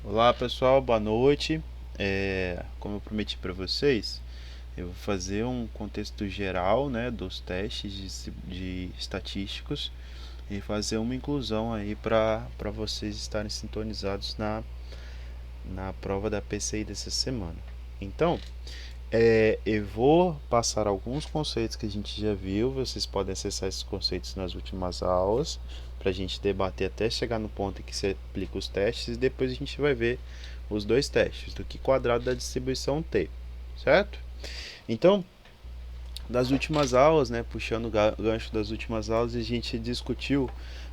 Olá pessoal, boa noite. Como eu prometi para vocês, eu vou fazer um contexto geral, né, dos testes de estatísticos e fazer uma inclusão aí para vocês estarem sintonizados na prova da PCI dessa semana. Então, eu vou passar alguns conceitos que a gente já viu, vocês podem acessar esses conceitos nas últimas aulas, para a gente debater até chegar no ponto em que você aplica os testes, e depois a gente vai ver os dois testes, do que quadrado da distribuição T, certo? Então, das últimas aulas, né, puxando o gancho das últimas aulas, a gente discutiu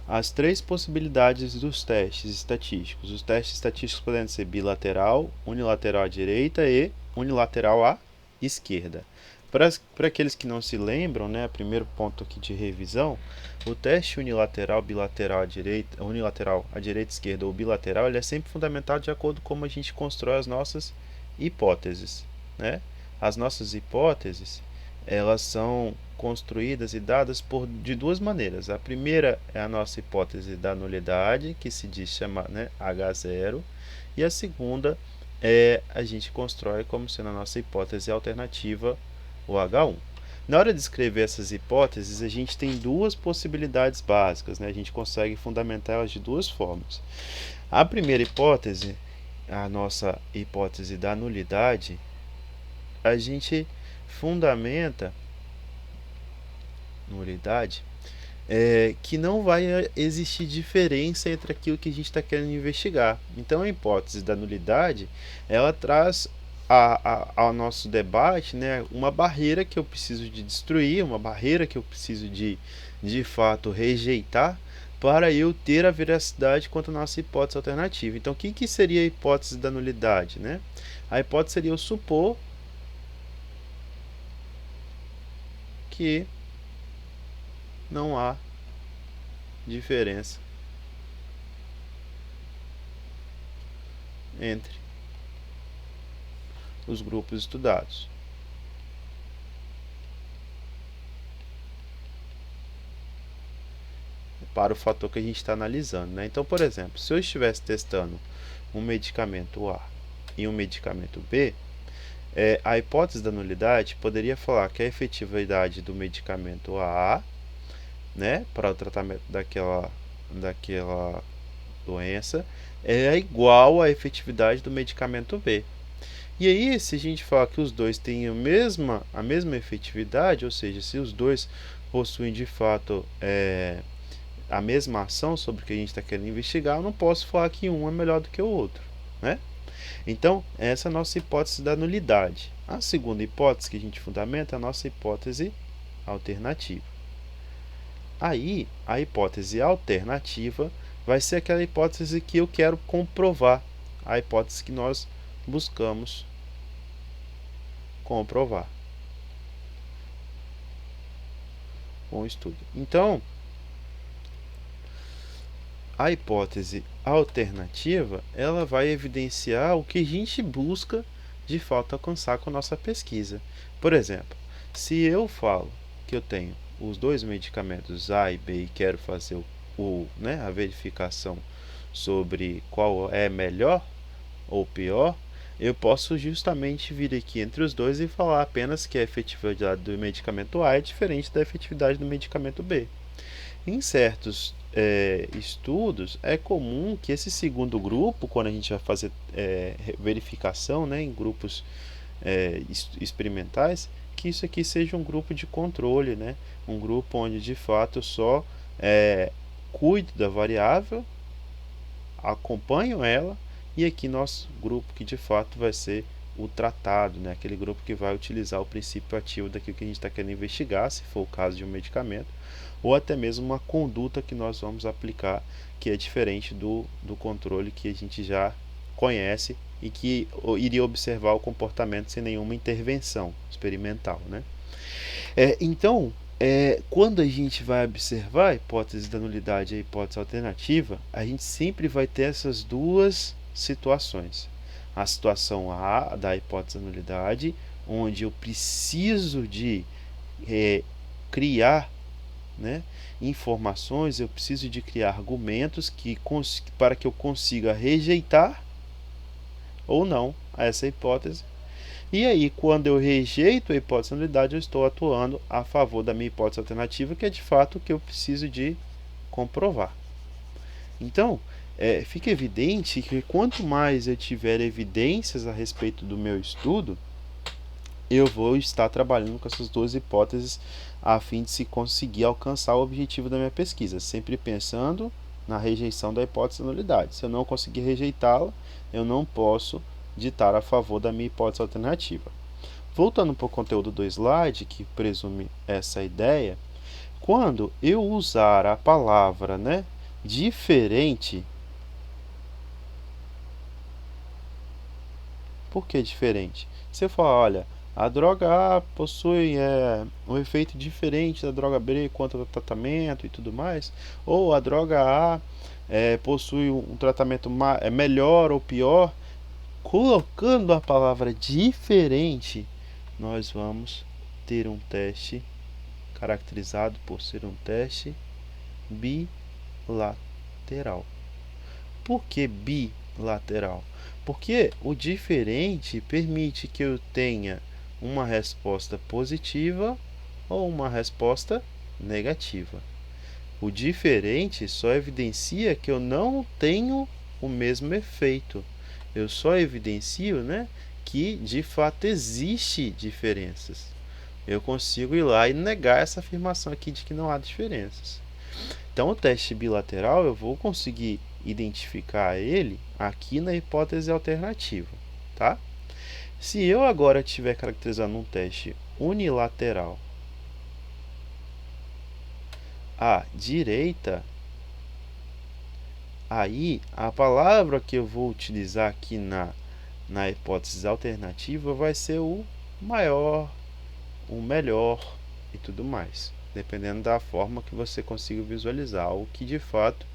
as três possibilidades dos testes estatísticos. Os testes estatísticos podem ser bilateral, unilateral à direita e unilateral à esquerda. Para aqueles que não se lembram, né, primeiro ponto aqui de revisão, o teste unilateral, bilateral à direita, unilateral à direita, esquerda ou bilateral, ele é sempre fundamentado de acordo com como a gente constrói as nossas hipóteses, né? As nossas hipóteses, elas são construídas e dadas de duas maneiras. A primeira é a nossa hipótese da nulidade, que se diz chama, né, H0, e a segunda a gente constrói como sendo a nossa hipótese alternativa, o H1. Na hora de escrever essas hipóteses, a gente tem duas possibilidades básicas, né? A gente consegue fundamentar elas de duas formas. A primeira hipótese, a nossa hipótese da nulidade, a gente fundamenta nulidade, que não vai existir diferença entre aquilo que a gente está querendo investigar. Então, a hipótese da nulidade, ela traz ao nosso debate, né, uma barreira que eu preciso de destruir, uma barreira que eu preciso de fato rejeitar para eu ter a veracidade quanto à nossa hipótese alternativa. Então, o que seria a hipótese da nulidade? Né? A hipótese seria eu supor que não há diferença entre os grupos estudados. Para o fator que a gente está analisando. Né? Então, por exemplo, se eu estivesse testando um medicamento A e um medicamento B, a hipótese da nulidade poderia falar que a efetividade do medicamento A, né, para o tratamento daquela doença, é igual à efetividade do medicamento B. E aí, se a gente falar que os dois têm a mesma efetividade, ou seja, se os dois possuem de fato a mesma ação sobre o que a gente está querendo investigar, eu não posso falar que um é melhor do que o outro, né? Então, essa é a nossa hipótese da nulidade. A segunda hipótese que a gente fundamenta é a nossa hipótese alternativa. Aí, a hipótese alternativa vai ser aquela hipótese que eu quero comprovar, a hipótese que nós buscamos comprovar com o estudo. Então, a hipótese alternativa, ela vai evidenciar o que a gente busca de fato alcançar com a nossa pesquisa. Por exemplo, se eu falo que eu tenho os dois medicamentos A e B e quero fazer a verificação sobre qual é melhor ou pior, eu posso justamente vir aqui entre os dois e falar apenas que a efetividade do medicamento A é diferente da efetividade do medicamento B. Em certos estudos, é comum que esse segundo grupo, quando a gente vai fazer verificação, né, em grupos experimentais, que isso aqui seja um grupo de controle, né, um grupo onde de fato só cuido da variável, acompanho ela, e aqui nosso grupo que de fato vai ser o tratado, né, aquele grupo que vai utilizar o princípio ativo daquilo que a gente está querendo investigar, se for o caso de um medicamento, ou até mesmo uma conduta que nós vamos aplicar, que é diferente do controle que a gente já conhece e que iria observar o comportamento sem nenhuma intervenção experimental. Né? Então, quando a gente vai observar a hipótese da nulidade e a hipótese alternativa, a gente sempre vai ter essas duas situações. A situação A da hipótese da nulidade, onde eu preciso de criar, né, informações, eu preciso de criar argumentos para que eu consiga rejeitar ou não a essa hipótese. E aí, quando eu rejeito a hipótese de nulidade, eu estou atuando a favor da minha hipótese alternativa, que é de fato o que eu preciso de comprovar. Então, fica evidente que quanto mais eu tiver evidências a respeito do meu estudo, eu vou estar trabalhando com essas duas hipóteses a fim de se conseguir alcançar o objetivo da minha pesquisa, sempre pensando na rejeição da hipótese da nulidade. Se eu não conseguir rejeitá-la, eu não posso ditar a favor da minha hipótese alternativa. Voltando para o conteúdo do slide, que presume essa ideia, quando eu usar a palavra, diferente, por que diferente? Se eu falar, olha, a droga A possui um efeito diferente da droga B quanto ao tratamento e tudo mais, ou a droga A possui um tratamento melhor ou pior, colocando a palavra diferente, nós vamos ter um teste caracterizado por ser um teste bilateral. Por que bilateral? Porque o diferente permite que eu tenha uma resposta positiva ou uma resposta negativa. O diferente só evidencia que eu não tenho o mesmo efeito. Eu só evidencio, que de fato existe diferenças. Eu consigo ir lá e negar essa afirmação aqui de que não há diferenças. Então, o teste bilateral eu vou conseguir identificar ele aqui na hipótese alternativa, tá? Se eu agora estiver caracterizando um teste unilateral à direita, aí a palavra que eu vou utilizar aqui na hipótese alternativa vai ser o maior, o melhor e tudo mais, dependendo da forma que você consiga visualizar, o que de fato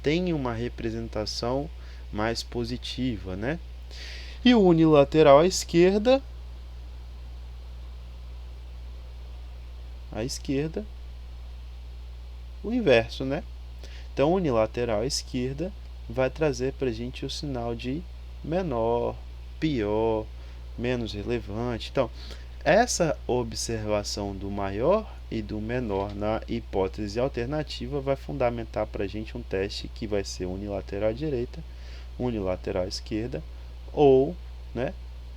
tem uma representação mais positiva, E o unilateral à esquerda, o inverso, Então, unilateral à esquerda vai trazer para a gente o sinal de menor, pior, menos relevante. Então, essa observação do maior e do menor na hipótese alternativa vai fundamentar para a gente um teste que vai ser unilateral à direita, unilateral à esquerda ou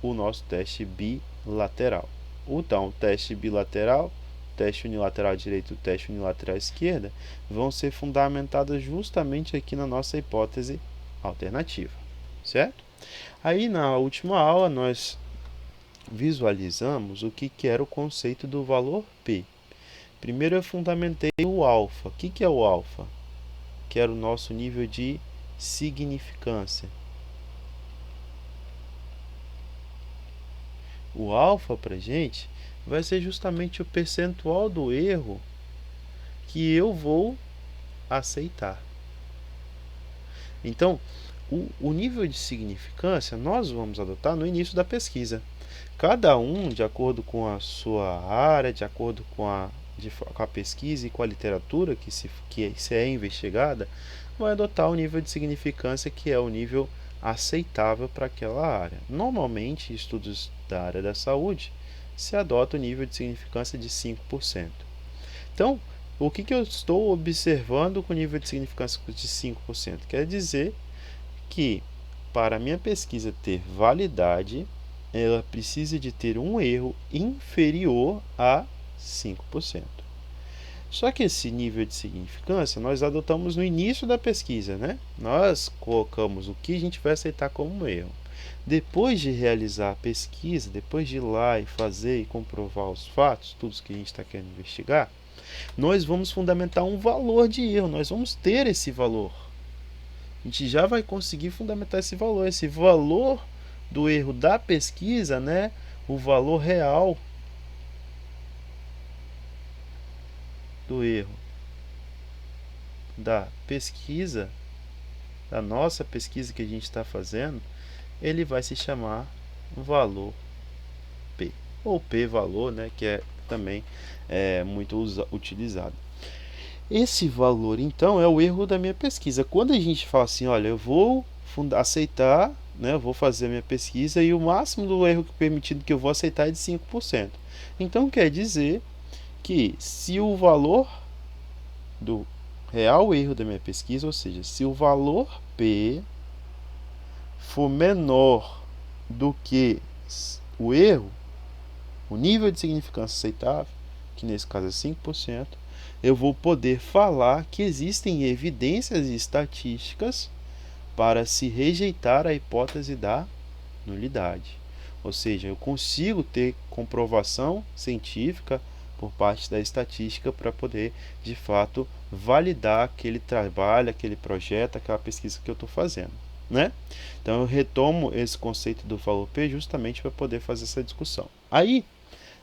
o nosso teste bilateral. Então, o teste bilateral, teste unilateral à direita e o teste unilateral à esquerda vão ser fundamentados justamente aqui na nossa hipótese alternativa, certo? Aí, na última aula, nós visualizamos o que era o conceito do valor P. Primeiro eu fundamentei o alfa. O que é o alfa? Que era o nosso nível de significância. O alfa para a gente vai ser justamente o percentual do erro que eu vou aceitar. Então, o nível de significância nós vamos adotar no início da pesquisa. Cada um, de acordo com a sua área, de acordo com a pesquisa e com a literatura que se é investigada, vai adotar o nível de significância que é o nível aceitável para aquela área. Normalmente, em estudos da área da saúde, se adota o nível de significância de 5%. Então, o que eu estou observando com o nível de significância de 5%? Quer dizer que, para a minha pesquisa ter validade, ela precisa de ter um erro inferior a 5%. Só que esse nível de significância nós adotamos no início da pesquisa, Nós colocamos o que a gente vai aceitar como erro. Depois de realizar a pesquisa, depois de ir lá e fazer e comprovar os fatos, tudo que a gente está querendo investigar, nós vamos fundamentar um valor de erro, nós vamos ter esse valor. A gente já vai conseguir fundamentar esse valor do erro da pesquisa, o valor real do erro da pesquisa, da nossa pesquisa que a gente está fazendo, ele vai se chamar valor P, ou P-valor, que também é muito utilizado. Esse valor, então, é o erro da minha pesquisa. Quando a gente fala assim, olha, eu vou aceitar né? Eu vou fazer a minha pesquisa e o máximo do erro permitido que eu vou aceitar é de 5%. Então quer dizer que se o valor do real erro da minha pesquisa, ou seja, se o valor P for menor do que o erro, o nível de significância aceitável, que nesse caso é 5%, eu vou poder falar que existem evidências estatísticas para se rejeitar a hipótese da nulidade. Ou seja, eu consigo ter comprovação científica por parte da estatística para poder, de fato, validar aquele trabalho, aquele projeto, aquela pesquisa que eu estou fazendo, né? Então, eu retomo esse conceito do valor P justamente para poder fazer essa discussão. Aí,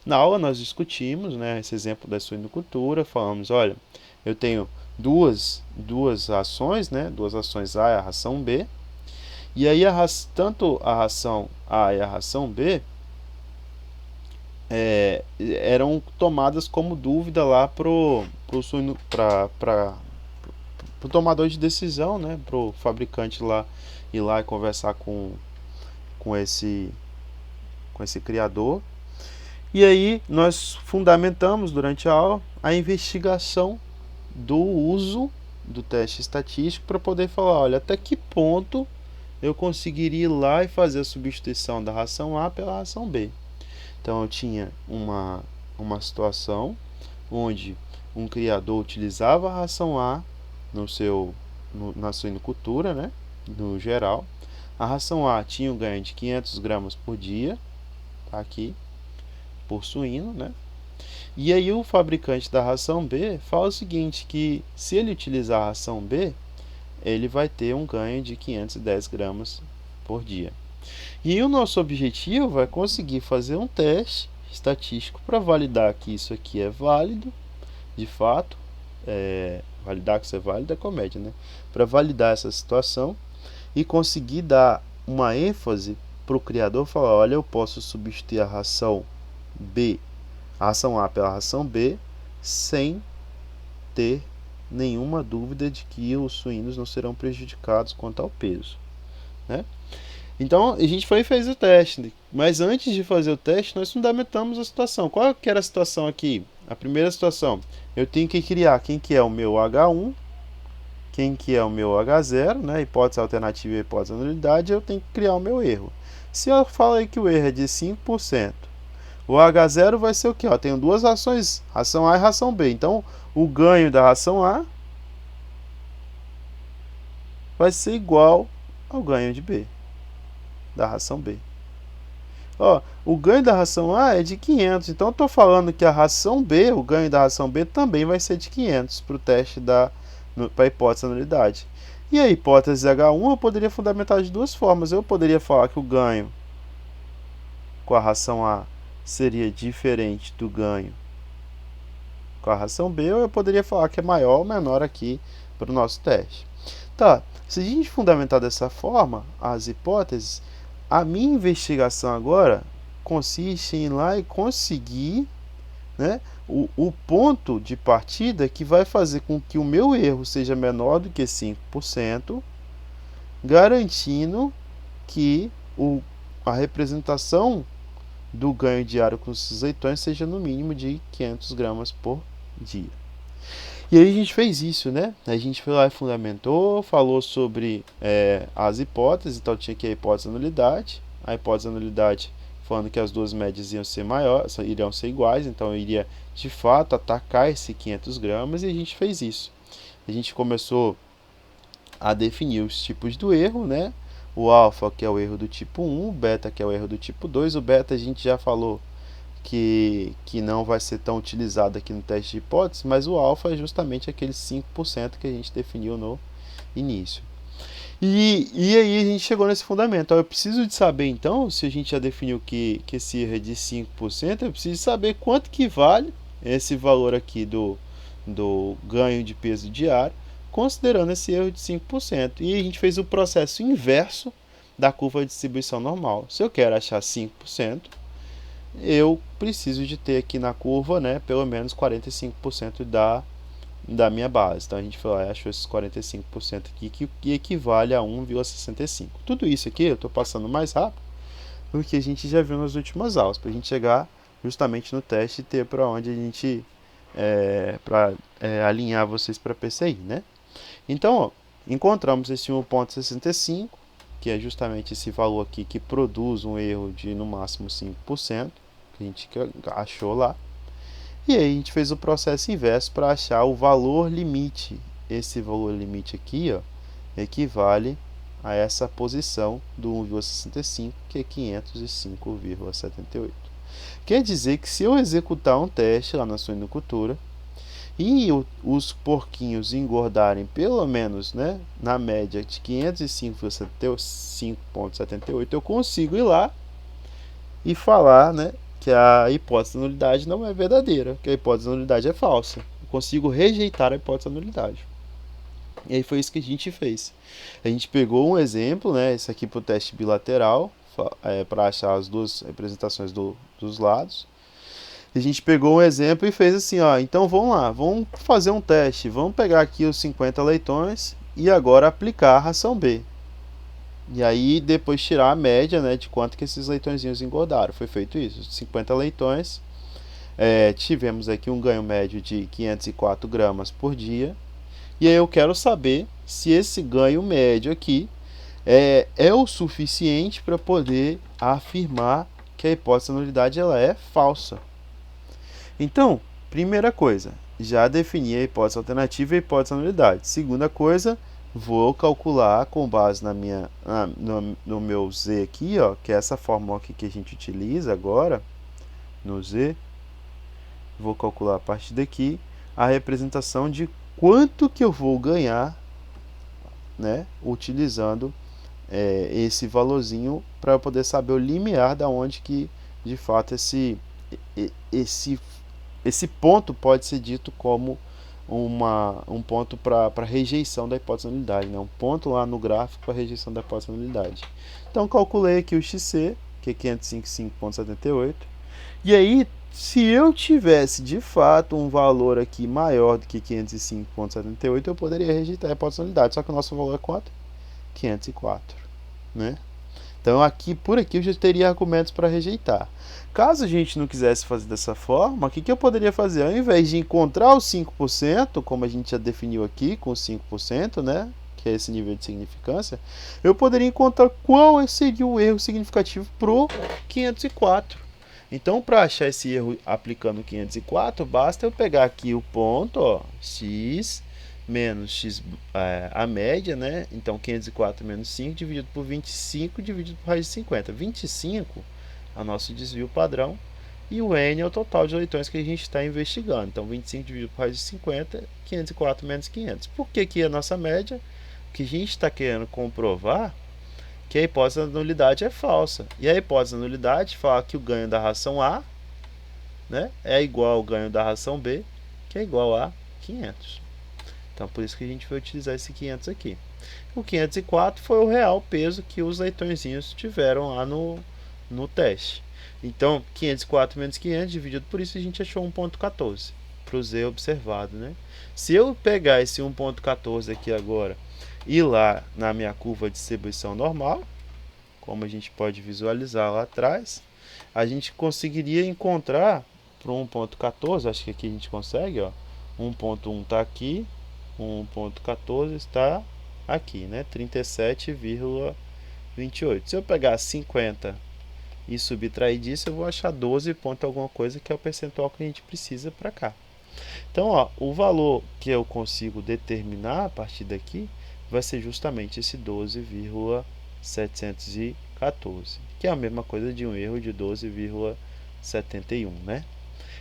na aula nós discutimos, né, esse exemplo da suinocultura, falamos, olha, eu tenho duas ações, né, duas ações A e a ração B, e aí tanto a ração A e a ração B eram tomadas como dúvida lá pro tomador de decisão, né, pro fabricante lá ir lá e conversar com esse criador. E aí nós fundamentamos durante a aula a investigação do uso do teste estatístico para poder falar, olha, até que ponto eu conseguiria ir lá e fazer a substituição da ração A pela ração B. Então eu tinha uma situação onde um criador utilizava a ração A na suinocultura, né, no geral. A ração A tinha um ganho de 500 gramas por dia, tá aqui, por suíno, né? E aí o fabricante da ração B fala o seguinte, que se ele utilizar a ração B, ele vai ter um ganho de 510 gramas por dia. E o nosso objetivo é conseguir fazer um teste estatístico para validar que isso aqui é válido, de fato, validar que isso é válido é comédia, né? Para validar essa situação e conseguir dar uma ênfase para o criador, falar, olha, eu posso substituir a ração B, a ração A pela ração B, sem ter nenhuma dúvida de que os suínos não serão prejudicados quanto ao peso, né? Então a gente foi e fez o teste, mas antes de fazer o teste nós fundamentamos a situação. Qual que era a situação aqui? A primeira situação, eu tenho que criar quem que é o meu H1, quem que é o meu H0, né? Hipótese alternativa e hipótese da nulidade, eu tenho que criar o meu erro. Se eu falei que o erro é de 5%, o H0 vai ser o que? Tenho duas rações, ração A e ração B. Então, o ganho da ração A vai ser igual ao ganho de B, da ração B. O ganho da ração A é de 500. Então, eu estou falando que a ração B, o ganho da ração B também vai ser de 500 para o teste para a hipótese da nulidade. E a hipótese H1 eu poderia fundamentar de duas formas. Eu poderia falar que o ganho com a ração A seria diferente do ganho com a ração B, ou eu poderia falar que é maior ou menor aqui para o nosso teste. Tá, se a gente fundamentar dessa forma as hipóteses, a minha investigação agora consiste em ir lá e conseguir, né, o ponto de partida que vai fazer com que o meu erro seja menor do que 5%, garantindo que a representação do ganho diário com os leitões seja no mínimo de 500 gramas por dia. E aí a gente fez isso, né? A gente foi lá e fundamentou, falou sobre as hipóteses, então tinha aqui a hipótese da nulidade. A hipótese da nulidade falando que as duas médias iriam ser iguais, então eu iria de fato atacar esse 500 gramas e a gente fez isso. A gente começou a definir os tipos do erro, né? O alfa, que é o erro do tipo 1, o beta, que é o erro do tipo 2. O beta a gente já falou que não vai ser tão utilizado aqui no teste de hipótese, mas o alfa é justamente aqueles 5% que a gente definiu no início. E aí a gente chegou nesse fundamento. Eu preciso de saber, então, se a gente já definiu que esse erro é de 5%, eu preciso saber quanto que vale esse valor aqui do ganho de peso diário, considerando esse erro de 5%. E a gente fez o processo inverso da curva de distribuição normal. Se eu quero achar 5%, eu preciso de ter aqui na curva, né, pelo menos 45% da minha base. Então a gente foi lá e achou esses 45% aqui, que equivale a 1,65. Tudo isso aqui eu estou passando mais rápido do que a gente já viu nas últimas aulas, para a gente chegar justamente no teste e ter para onde a gente alinhar vocês para PCI, né? Então, ó, encontramos esse 1,65, que é justamente esse valor aqui que produz um erro de no máximo 5%, que a gente achou lá. E aí a gente fez o processo inverso para achar o valor limite. Esse valor limite aqui, ó, equivale a essa posição do 1,65, que é 505,78. Quer dizer que se eu executar um teste lá na suinocultura e os porquinhos engordarem pelo menos, né, na média de 505,78, eu consigo ir lá e falar, né, que a hipótese da nulidade não é verdadeira, que a hipótese da nulidade é falsa. Eu consigo rejeitar a hipótese da nulidade. E aí foi isso que a gente fez. A gente pegou um exemplo, né, esse aqui para o teste bilateral, para achar as duas representações dos lados. A gente pegou um exemplo e fez assim, ó, então vamos lá, vamos fazer um teste, vamos pegar aqui os 50 leitões e agora aplicar a ração B. E aí depois tirar a média, né, de quanto que esses leitõezinhos engordaram. Foi feito isso, 50 leitões, tivemos aqui um ganho médio de 504 gramas por dia. E aí eu quero saber se esse ganho médio aqui é o suficiente para poder afirmar que a hipótese da nulidade ela é falsa. Então, primeira coisa, já defini a hipótese alternativa e a hipótese da nulidade. Segunda coisa, vou calcular com base no meu Z aqui, ó, que é essa fórmula aqui que a gente utiliza agora, no Z. Vou calcular a partir daqui a representação de quanto que eu vou ganhar, né, utilizando esse valorzinho para eu poder saber o limiar da onde que de fato esse ponto pode ser dito como um ponto para rejeição da hipótese da nulidade, né? Um ponto lá no gráfico para rejeição da hipótese da nulidade. Então calculei aqui o XC, que é 505,78, e aí se eu tivesse de fato um valor aqui maior do que 505,78, eu poderia rejeitar a hipótese da nulidade, só que o nosso valor é quanto? 504, né? Então por aqui eu já teria argumentos para rejeitar. Caso a gente não quisesse fazer dessa forma, o que eu poderia fazer? Ao invés de encontrar os 5%, como a gente já definiu aqui com os 5%, né, que é esse nível de significância, eu poderia encontrar qual seria o erro significativo para o 504. Então, para achar esse erro aplicando 504, basta eu pegar aqui o ponto, ó, x menos x, a média, né? Então 504 menos 5 dividido por 25 dividido por raiz de 50. 25 é o nosso desvio padrão e o n é o total de leitões que a gente está investigando. Então 25 dividido por raiz de 50, 504 menos 500. Por que que a nossa média? O que a gente está querendo comprovar que a hipótese da nulidade é falsa. E a hipótese da nulidade fala que o ganho da ração A, né, é igual ao ganho da ração B, que é igual a 500. Então, por isso que a gente vai utilizar esse 500 aqui. O 504 foi o real peso que os leitõezinhos tiveram lá no teste. Então, 504 menos 500 dividido por isso, a gente achou 1,14 para o Z observado, né? Se eu pegar esse 1,14 aqui agora e ir lá na minha curva de distribuição normal, como a gente pode visualizar lá atrás, a gente conseguiria encontrar para 1,14, acho que aqui a gente consegue, ó, 1,1 está aqui, 1,14 está aqui, né? 37,28. Se eu pegar 50 e subtrair disso, eu vou achar 12 ponto alguma coisa, que é o percentual que a gente precisa para cá. Então, ó, o valor que eu consigo determinar a partir daqui vai ser justamente esse 12,714, que é a mesma coisa de um erro de 12,71, né?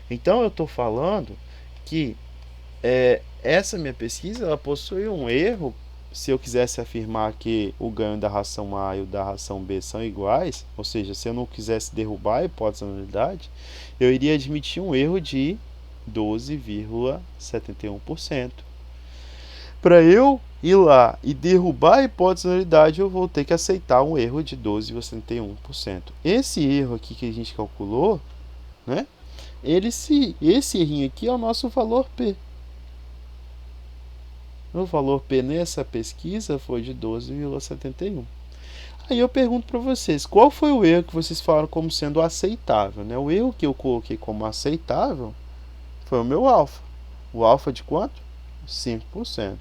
Então, eu estou falando que essa minha pesquisa ela possui um erro. Se eu quisesse afirmar que o ganho da ração A e o da ração B são iguais, ou seja, se eu não quisesse derrubar a hipótese da nulidade, eu iria admitir um erro de 12,71%. Para eu ir lá e derrubar a hipótese da nulidade, eu vou ter que aceitar um erro de 12,71%. Esse erro aqui que a gente calculou, né? Esse errinho aqui é o nosso valor P. O valor P nessa pesquisa foi de 12,71. Aí eu pergunto para vocês, qual foi o erro que vocês falaram como sendo aceitável? Né? O erro que eu coloquei como aceitável foi o meu alfa. O alfa de quanto? 5%.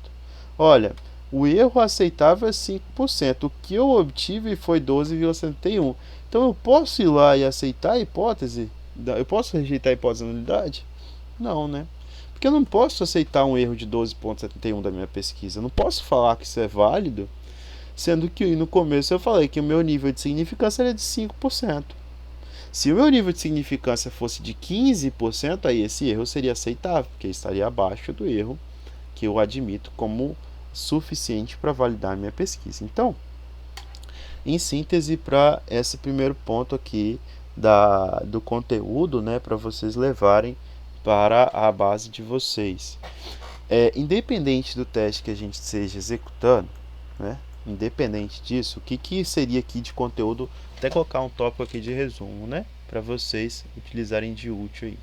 Olha, o erro aceitável é 5%. O que eu obtive foi 12,71. Então eu posso ir lá e aceitar a hipótese? Eu posso rejeitar a hipótese da nulidade? Não, né? Porque eu não posso aceitar um erro de 12,71 da minha pesquisa. Eu não posso falar que isso é válido, sendo que no começo eu falei que o meu nível de significância era de 5%. Se o meu nível de significância fosse de 15%, aí esse erro seria aceitável, porque estaria abaixo do erro que eu admito como suficiente para validar a minha pesquisa. Então, em síntese, para esse primeiro ponto aqui do conteúdo, né, para vocês levarem para a base de vocês. Independente do teste que a gente esteja executando, né, independente disso, o que seria aqui de conteúdo, até colocar um tópico aqui de resumo, né, para vocês utilizarem de útil aí.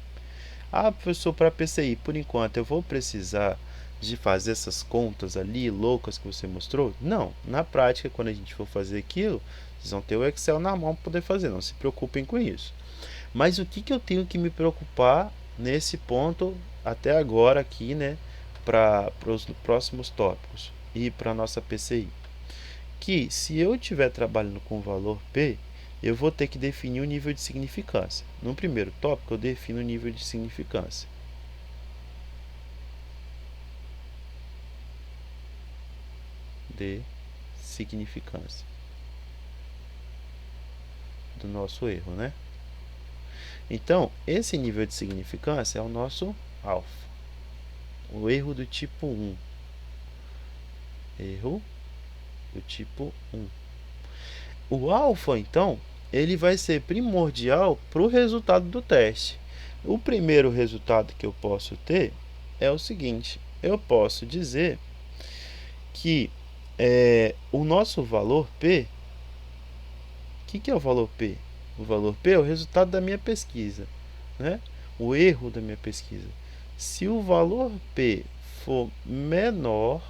Ah, professor, para PCI, por enquanto eu vou precisar de fazer essas contas ali loucas que você mostrou? Não, na prática, quando a gente for fazer aquilo, vocês vão ter o Excel na mão para poder fazer, não se preocupem com isso. Mas o que eu tenho que me preocupar nesse ponto até agora aqui, né, para os próximos tópicos e para a nossa PCI? Que se eu estiver trabalhando com o valor P, eu vou ter que definir o nível de significância. No primeiro tópico, eu defino o nível de significância. De significância do nosso erro, né? Então, esse nível de significância é o nosso alfa. O erro do tipo 1. Erro do tipo 1. O alfa, então, ele vai ser primordial para o resultado do teste. O primeiro resultado que eu posso ter é o seguinte: eu posso dizer que o nosso valor P, o que é o valor P? O valor P é o resultado da minha pesquisa, né? O erro da minha pesquisa. Se o valor P for menor,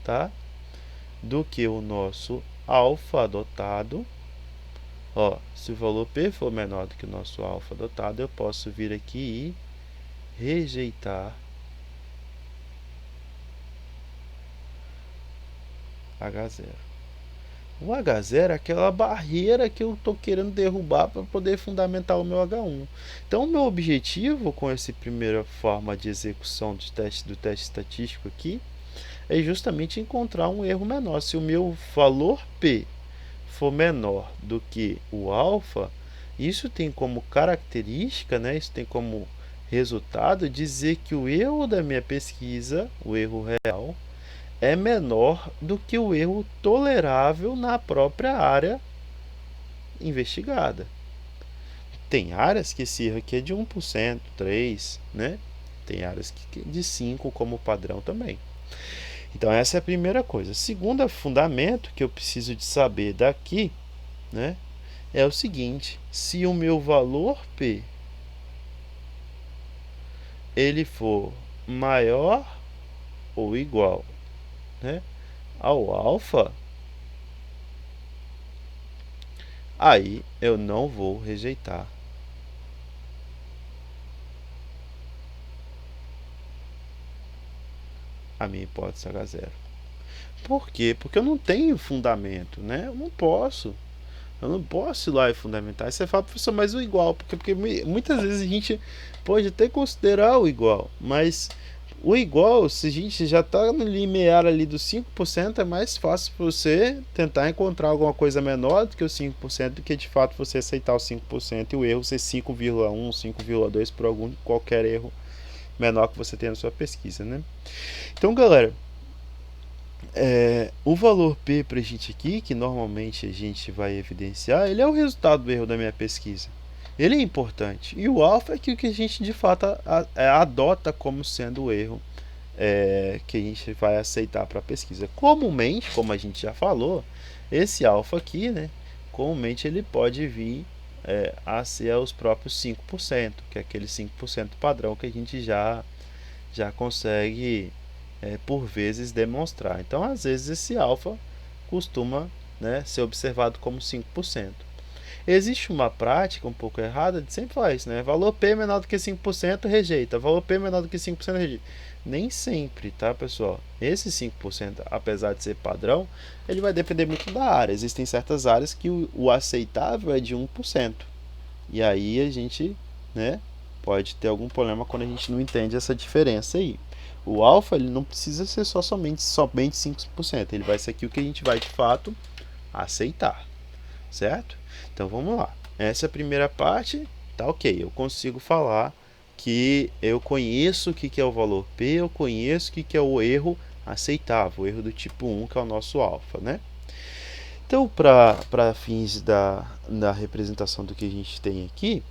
tá, do que o nosso alfa adotado, ó, se o valor P for menor do que o nosso alfa adotado, eu posso vir aqui e rejeitar H0. O H0 é aquela barreira que eu estou querendo derrubar para poder fundamentar o meu H1. Então, o meu objetivo com essa primeira forma de execução do teste estatístico aqui é justamente encontrar um erro menor. Se o meu valor P for menor do que o alfa, isso tem como característica, né, isso tem como resultado dizer que o erro da minha pesquisa, o erro real, é menor do que o erro tolerável na própria área investigada. Tem áreas que esse erro aqui é de 1%, 3%, né? Tem áreas que é de 5% como padrão também. Então, essa é a primeira coisa. Segundo fundamento que eu preciso de saber daqui, né, é o seguinte: se o meu valor P ele for maior ou igual, né, ao alfa, aí eu não vou rejeitar a minha hipótese H0. Por quê? Porque eu não tenho fundamento, né? Eu não posso ir lá e fundamentar. Aí você fala, professor, mas o igual, porque muitas vezes a gente pode até considerar o igual, mas o igual, se a gente já está no limiar ali dos 5%, é mais fácil para você tentar encontrar alguma coisa menor do que os 5%, do que de fato você aceitar os 5% e o erro ser 5,1, 5,2 por qualquer erro menor que você tenha na sua pesquisa, né? Então, galera, o valor P para a gente aqui, que normalmente a gente vai evidenciar, ele é o resultado do erro da minha pesquisa. Ele é importante. E o alfa é aquilo que a gente de fato adota como sendo o erro que a gente vai aceitar para a pesquisa. Comumente, como a gente já falou, esse alfa aqui, né, comumente ele pode vir a ser os próprios 5%, que é aquele 5% padrão que a gente já consegue por vezes demonstrar. Então, às vezes, esse alfa costuma, né, ser observado como 5%. Existe uma prática um pouco errada de sempre falar isso, né? Valor P menor do que 5% rejeita, valor P menor do que 5% rejeita. Nem sempre, tá, pessoal? Esse 5%, apesar de ser padrão, ele vai depender muito da área. Existem certas áreas que o aceitável é de 1%. E aí a gente, né, pode ter algum problema quando a gente não entende essa diferença aí. O alfa, ele não precisa ser somente 5%. Ele vai ser aqui o que a gente vai, de fato, aceitar. Certo? Então vamos lá. Essa é a primeira parte, tá ok. Eu consigo falar que eu conheço o que é o valor P, eu conheço o que é o erro aceitável, o erro do tipo 1, que é o nosso alfa, né? Então, para fins da representação do que a gente tem aqui,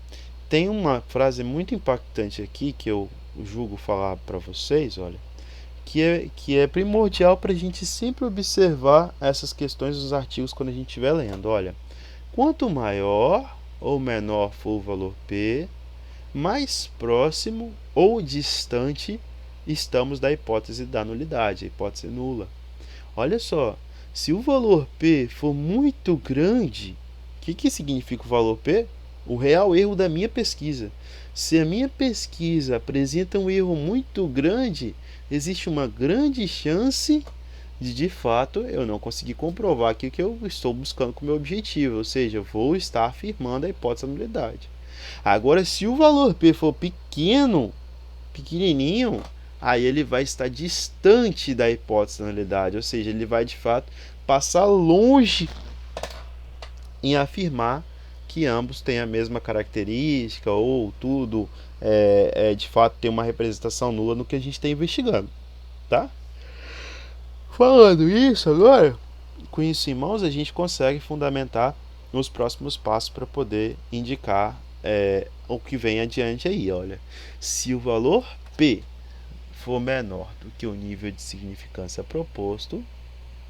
tem uma frase muito impactante aqui que eu julgo falar para vocês, olha, que é primordial para a gente sempre observar essas questões dos artigos quando a gente estiver lendo. Olha, quanto maior ou menor for o valor P, mais próximo ou distante estamos da hipótese da nulidade, a hipótese nula. Olha só, se o valor P for muito grande, o que significa o valor P? O real erro da minha pesquisa. Se a minha pesquisa apresenta um erro muito grande, existe uma grande chance de fato eu não conseguir comprovar aquilo que eu estou buscando com o meu objetivo, ou seja, eu vou estar afirmando a hipótese da nulidade. Agora, se o valor P for pequenininho, aí ele vai estar distante da hipótese da nulidade, ou seja, ele vai de fato passar longe em afirmar que ambos têm a mesma característica ou tudo de fato tem uma representação nula no que a gente está investigando, tá? Falando isso agora, com isso em mãos, a gente consegue fundamentar os próximos passos para poder indicar o que vem adiante aí. Olha, se o valor P for menor do que o nível de significância proposto,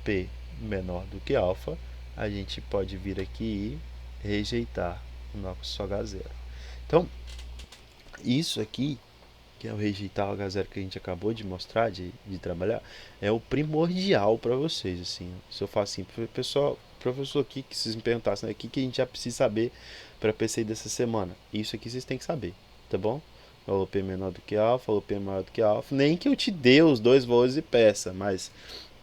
P menor do que alfa, a gente pode vir aqui e rejeitar o nosso H0. Então, isso aqui, que é o rejeitar o H0 que a gente acabou de mostrar, de trabalhar, é o primordial para vocês. Assim. Se eu falar assim, pessoal, professor, aqui que vocês me perguntassem, né, o que a gente já precisa saber para a PCI dessa semana? Isso aqui vocês têm que saber, tá bom? Valor P menor do que alfa, valor P maior do que alfa. Nem que eu te dê os dois valores de peça, mas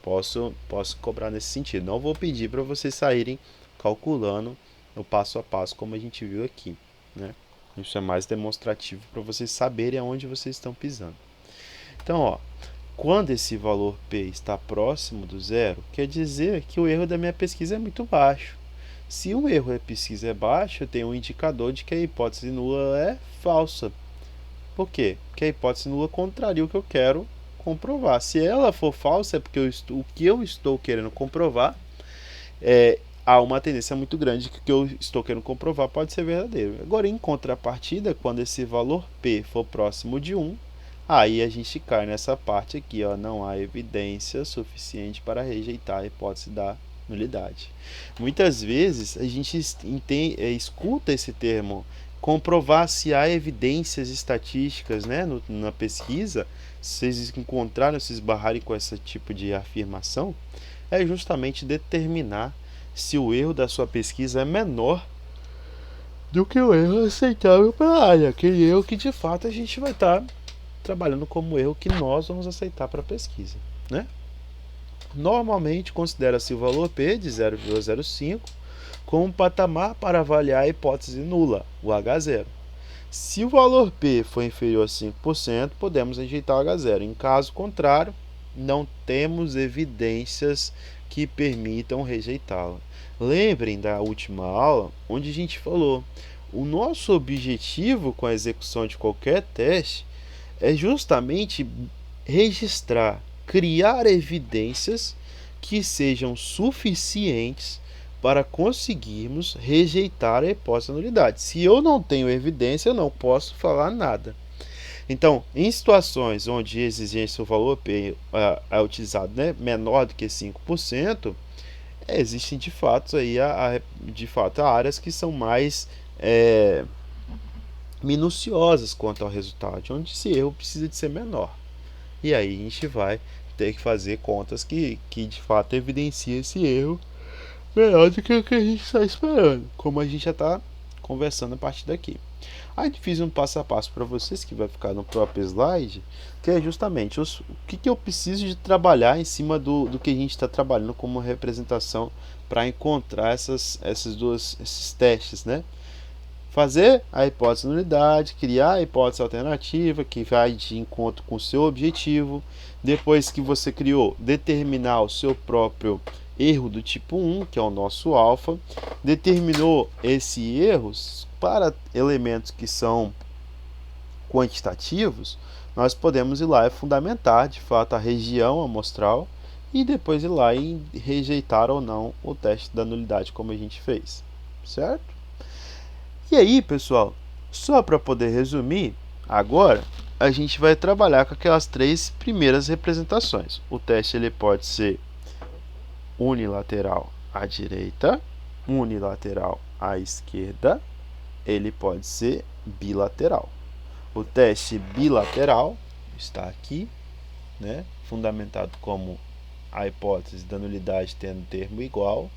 posso cobrar nesse sentido. Não vou pedir para vocês saírem calculando o passo a passo como a gente viu aqui, né? Isso é mais demonstrativo para vocês saberem aonde vocês estão pisando. Então, ó, quando esse valor P está próximo do zero, quer dizer que o erro da minha pesquisa é muito baixo. Se o erro da pesquisa é baixo, eu tenho um indicador de que a hipótese nula é falsa. Por quê? Porque a hipótese nula contraria o que eu quero comprovar. Se ela for falsa, é porque o que eu estou querendo comprovar há uma tendência muito grande que o que eu estou querendo comprovar pode ser verdadeiro. Agora, em contrapartida, quando esse valor P for próximo de 1, aí a gente cai nessa parte aqui, ó, não há evidência suficiente para rejeitar a hipótese da nulidade. Muitas vezes a gente escuta esse termo, comprovar se há evidências estatísticas, né, na pesquisa. Se vocês encontraram, se esbarrarem com esse tipo de afirmação, é justamente determinar se o erro da sua pesquisa é menor do que o erro aceitável pela área, aquele erro que de fato a gente vai estar trabalhando como erro que nós vamos aceitar para a pesquisa, né? Normalmente considera-se o valor P de 0,05 como um patamar para avaliar a hipótese nula, o H0. Se o valor P for inferior a 5%, podemos rejeitar o H0. Em caso contrário, não temos evidências que permitam rejeitá-la. Lembrem da última aula, onde a gente falou, o nosso objetivo com a execução de qualquer teste é justamente registrar, criar evidências que sejam suficientes para conseguirmos rejeitar a hipótese da nulidade. Se eu não tenho evidência, eu não posso falar nada. Então, em situações onde a exigência do valor P é utilizado, né, menor do que 5%, existem de fato, áreas que são mais minuciosas quanto ao resultado, onde esse erro precisa de ser menor. E aí a gente vai ter que fazer contas que de fato evidenciam esse erro melhor do que o que a gente está esperando, como a gente já está conversando a partir daqui. Aí fiz um passo a passo para vocês, que vai ficar no próprio slide, que é justamente o que eu preciso de trabalhar em cima do que a gente está trabalhando como representação para encontrar esses testes, né? Fazer a hipótese de nulidade, criar a hipótese alternativa que vai de encontro com o seu objetivo. Depois que você criou, determinar o seu próprio erro do tipo 1, que é o nosso alfa. Determinou esse erros para elementos que são quantitativos, nós podemos ir lá e fundamentar de fato a região amostral e depois ir lá e rejeitar ou não o teste da nulidade como a gente fez, certo? E aí, pessoal, só para poder resumir, agora a gente vai trabalhar com aquelas três primeiras representações. O teste ele pode ser unilateral à direita, unilateral à esquerda, ele pode ser bilateral. O teste bilateral está aqui, né, fundamentado como a hipótese da nulidade tendo termo igual,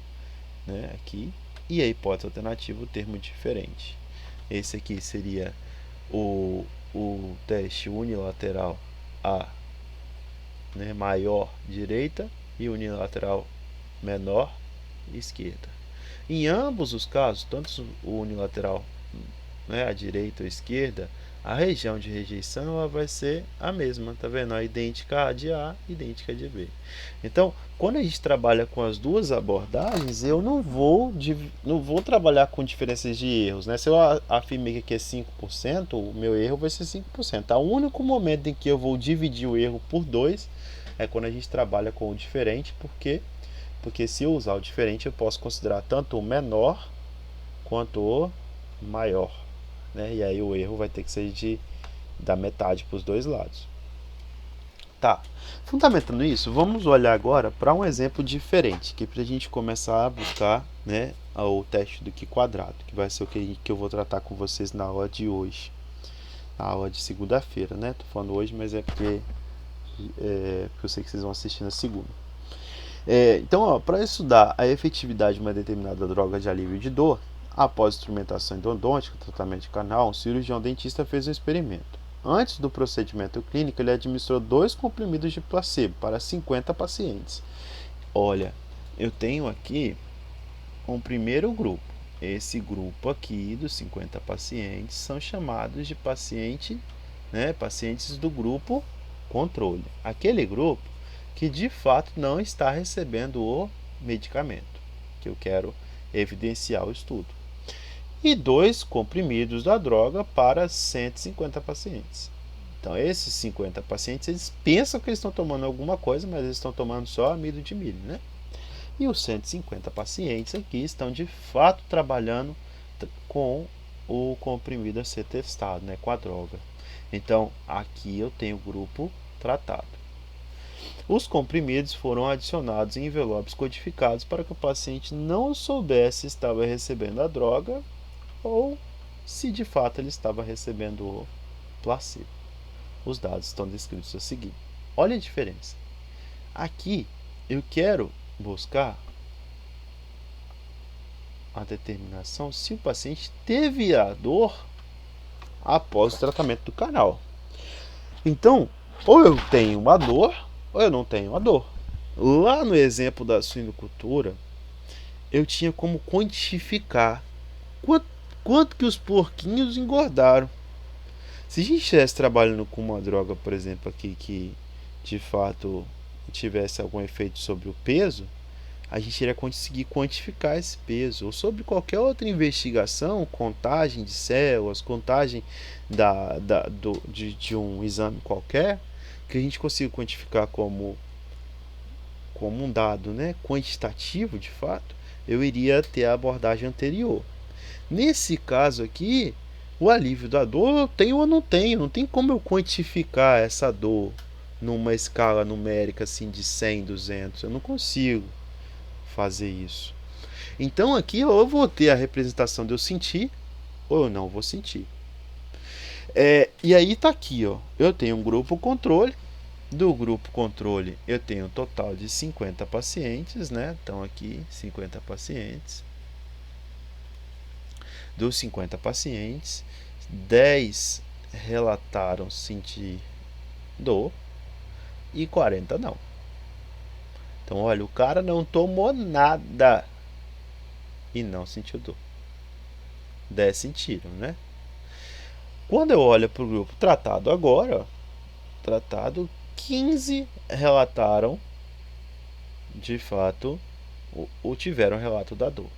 né, aqui, e a hipótese alternativa o termo diferente. Esse aqui seria o teste unilateral a, né, maior direita e unilateral menor esquerda. Em ambos os casos, tanto o unilateral, né, à direita ou à esquerda, a região de rejeição ela vai ser a mesma, tá vendo? A idêntica a de A, idêntica a de B. Então, quando a gente trabalha com as duas abordagens, eu não vou trabalhar com diferenças de erros, né? Se eu afirmei que aqui é 5%, o meu erro vai ser 5%. O único momento em que eu vou dividir o erro por 2 é quando a gente trabalha com o diferente, porque se eu usar o diferente, eu posso considerar tanto o menor quanto o maior, né? E aí o erro vai ter que ser da metade para os dois lados. Tá, fundamentando isso, vamos olhar agora para um exemplo diferente, que é para a gente começar a buscar, né, o teste do Q quadrado, que vai ser o que eu vou tratar com vocês na aula de hoje, na aula de segunda-feira, né? Tô falando hoje, mas é porque eu sei que vocês vão assistir na segunda. Então, para estudar a efetividade de uma determinada droga de alívio de dor, após instrumentação endodôntica, tratamento de canal, um cirurgião dentista fez um experimento. Antes do procedimento clínico, ele administrou 2 comprimidos de placebo para 50 pacientes. Olha, eu tenho aqui um primeiro grupo. Esse grupo aqui dos 50 pacientes são chamados de pacientes do grupo controle. Aquele grupo que de fato não está recebendo o medicamento, que eu quero evidenciar o estudo. E 2 comprimidos da droga para 150 pacientes. Então, esses 50 pacientes, eles pensam que eles estão tomando alguma coisa, mas eles estão tomando só amido de milho, né? E os 150 pacientes aqui estão de fato trabalhando com o comprimido a ser testado, né, com a droga. Então, aqui eu tenho o grupo tratado. Os comprimidos foram adicionados em envelopes codificados para que o paciente não soubesse se estava recebendo a droga ou se de fato ele estava recebendo o placebo. Os dados estão descritos a seguir. Olha a diferença. Aqui eu quero buscar a determinação se o paciente teve a dor após o tratamento do canal. Então, ou eu tenho a dor ou eu não tenho a dor. Lá no exemplo da suinocultura, eu tinha como quantificar quanto que os porquinhos engordaram. Se a gente estivesse trabalhando com uma droga, por exemplo, aqui que de fato tivesse algum efeito sobre o peso, a gente iria conseguir quantificar esse peso. Ou sobre qualquer outra investigação, contagem de células, contagem de um exame qualquer, que a gente consiga quantificar como um dado, né, quantitativo de fato, eu iria ter a abordagem anterior. Nesse caso aqui, o alívio da dor eu tenho ou não tenho. Não tem como eu quantificar essa dor numa escala numérica assim de 100, 200. Eu não consigo fazer isso. Então aqui ou eu vou ter a representação de eu sentir ou eu não vou sentir. E aí tá aqui, ó. Eu tenho um grupo controle Do grupo controle, eu tenho um total de 50 pacientes, né? Então, aqui, 50 pacientes. Dos 50 pacientes, 10 relataram sentir dor e 40 não. Então, olha, o cara não tomou nada e não sentiu dor. 10 sentiram, né? Quando eu olho para o grupo tratado agora, tratado, 15 relataram, de fato, ou tiveram relato da dor.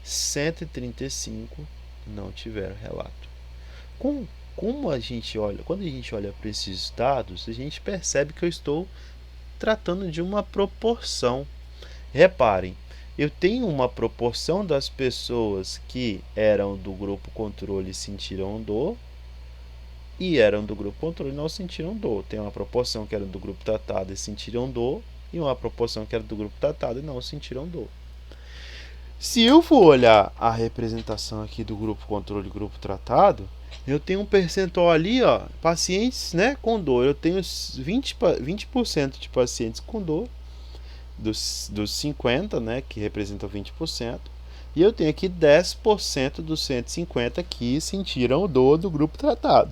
135 não tiveram relato. Como a gente olha, quando a gente olha para esses dados, a gente percebe que eu estou tratando de uma proporção. Reparem, eu tenho uma proporção das pessoas que eram do grupo controle e sentiram dor e eram do grupo controle e não sentiram dor. Tem uma proporção que era do grupo tratado e sentiram dor e uma proporção que era do grupo tratado e não sentiram dor. Se eu for olhar a representação aqui do grupo controle e grupo tratado, eu tenho um percentual ali, ó, pacientes, né, com dor. Eu tenho 20% de pacientes com dor, dos 50, né, que representam 20%, e eu tenho aqui 10% dos 150 que sentiram dor do grupo tratado.